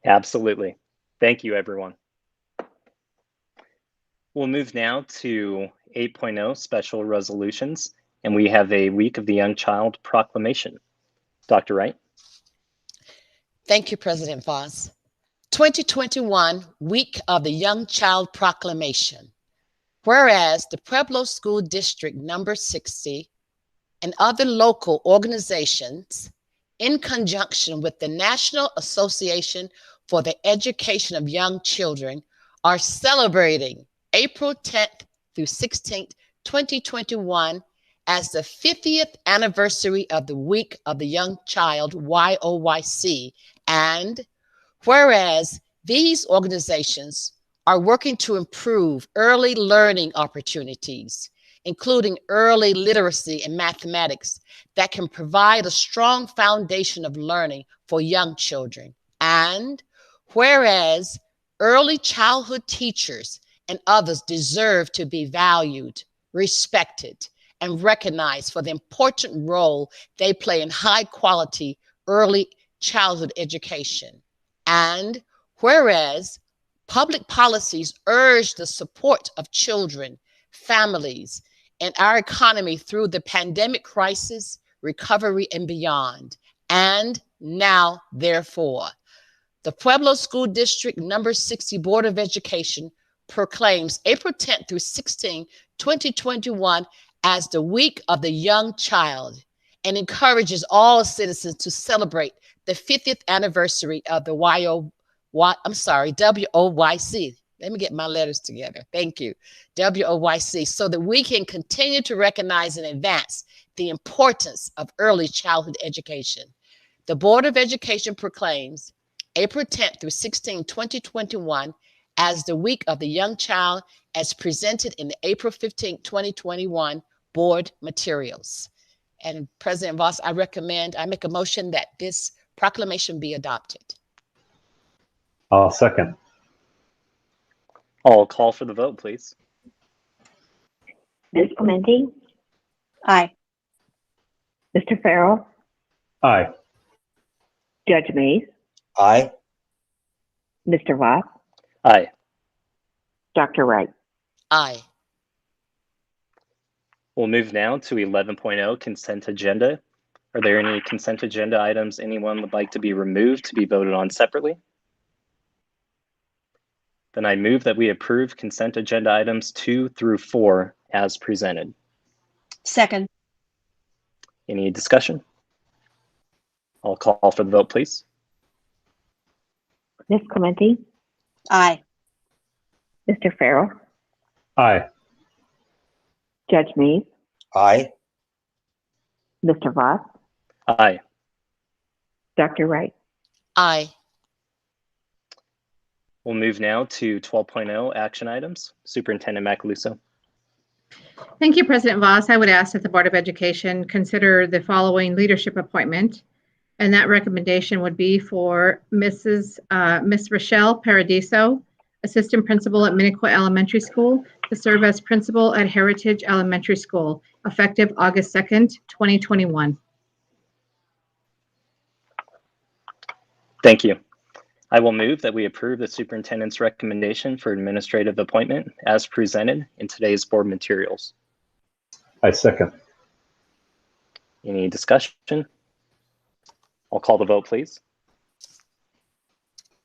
Absolutely. Thank you, everyone. We'll move now to 8.0 special resolutions, and we have a Week of the Young Child proclamation. Dr. Wright. Thank you, President Voss. 2021 Week of the Young Child proclamation. Whereas the Pueblo School District number 60 and other local organizations, in conjunction with the National Association for the Education of Young Children, are celebrating April 10th through 16th, 2021 as the 50th anniversary of the Week of the Young Child, YOYC, and whereas these organizations are working to improve early learning opportunities, including early literacy and mathematics that can provide a strong foundation of learning for young children. And whereas early childhood teachers and others deserve to be valued, respected, and recognized for the important role they play in high quality early childhood education. And whereas public policies urge the support of children, families, and our economy through the pandemic crisis, recovery, and beyond. And now, therefore, the Pueblo School District number 60 Board of Education proclaims April 10th through 16th, 2021 as the Week of the Young Child and encourages all citizens to celebrate the 50th anniversary of the WOYC. Let me get my letters together. Thank you. WOYC, so that we can continue to recognize and advance the importance of early childhood education. The Board of Education proclaims April 10th through 16th, 2021 as the Week of the Young Child as presented in the April 15th, 2021 board materials. And President Voss, I make a motion that this proclamation be adopted. I'll second. I'll call for the vote, please. Ms. Clementi? Aye. Mr. Farrell? Aye. Judge Mays? Aye. Mr. Voss? Aye. Dr. Wright? Aye. We'll move now to 11.0 consent agenda. Are there any consent agenda items anyone would like to be removed to be voted on separately? Then I move that we approve consent agenda items 2 through 4 as presented. Second. Any discussion? I'll call for the vote, please. Ms. Clementi? Aye. Mr. Farrell? Aye. Judge Mays? Aye. Mr. Voss? Aye. Dr. Wright? Aye. We'll move now to 12.0 action items. Superintendent Macaluso. Thank you, President Voss. I would ask that the Board of Education consider the following leadership appointment, and that recommendation would be for Miss Rochelle Paradiso, Assistant Principal at Minnequa Elementary School, to serve as Principal at Heritage Elementary School, effective August 2nd, 2021. Thank you. I will move that we approve the superintendent's recommendation for administrative appointment as presented in today's board materials. I second. Any discussion? I'll call the vote, please.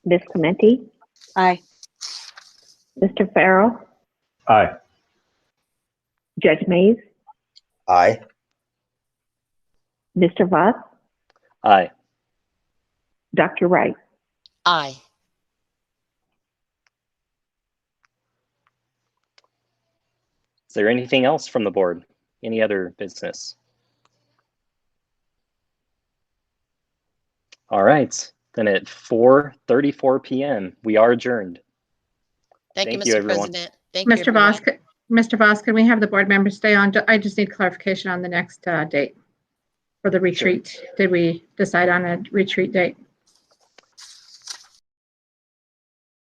Ms. Clementi? Aye. Mr. Farrell? Aye. Judge Mays? Aye. Mr. Voss? Aye. Dr. Wright? Aye. Is there anything else from the board? Any other business? All right. Then at 4:34 p.m., we are adjourned. Thank you, Thank you, Mr. everyone. President. Thank you, Mr. Voss, everyone. Mr. Voss, can we have the board members stay on? I just need clarification on the next date for the retreat. Did we decide on a retreat date?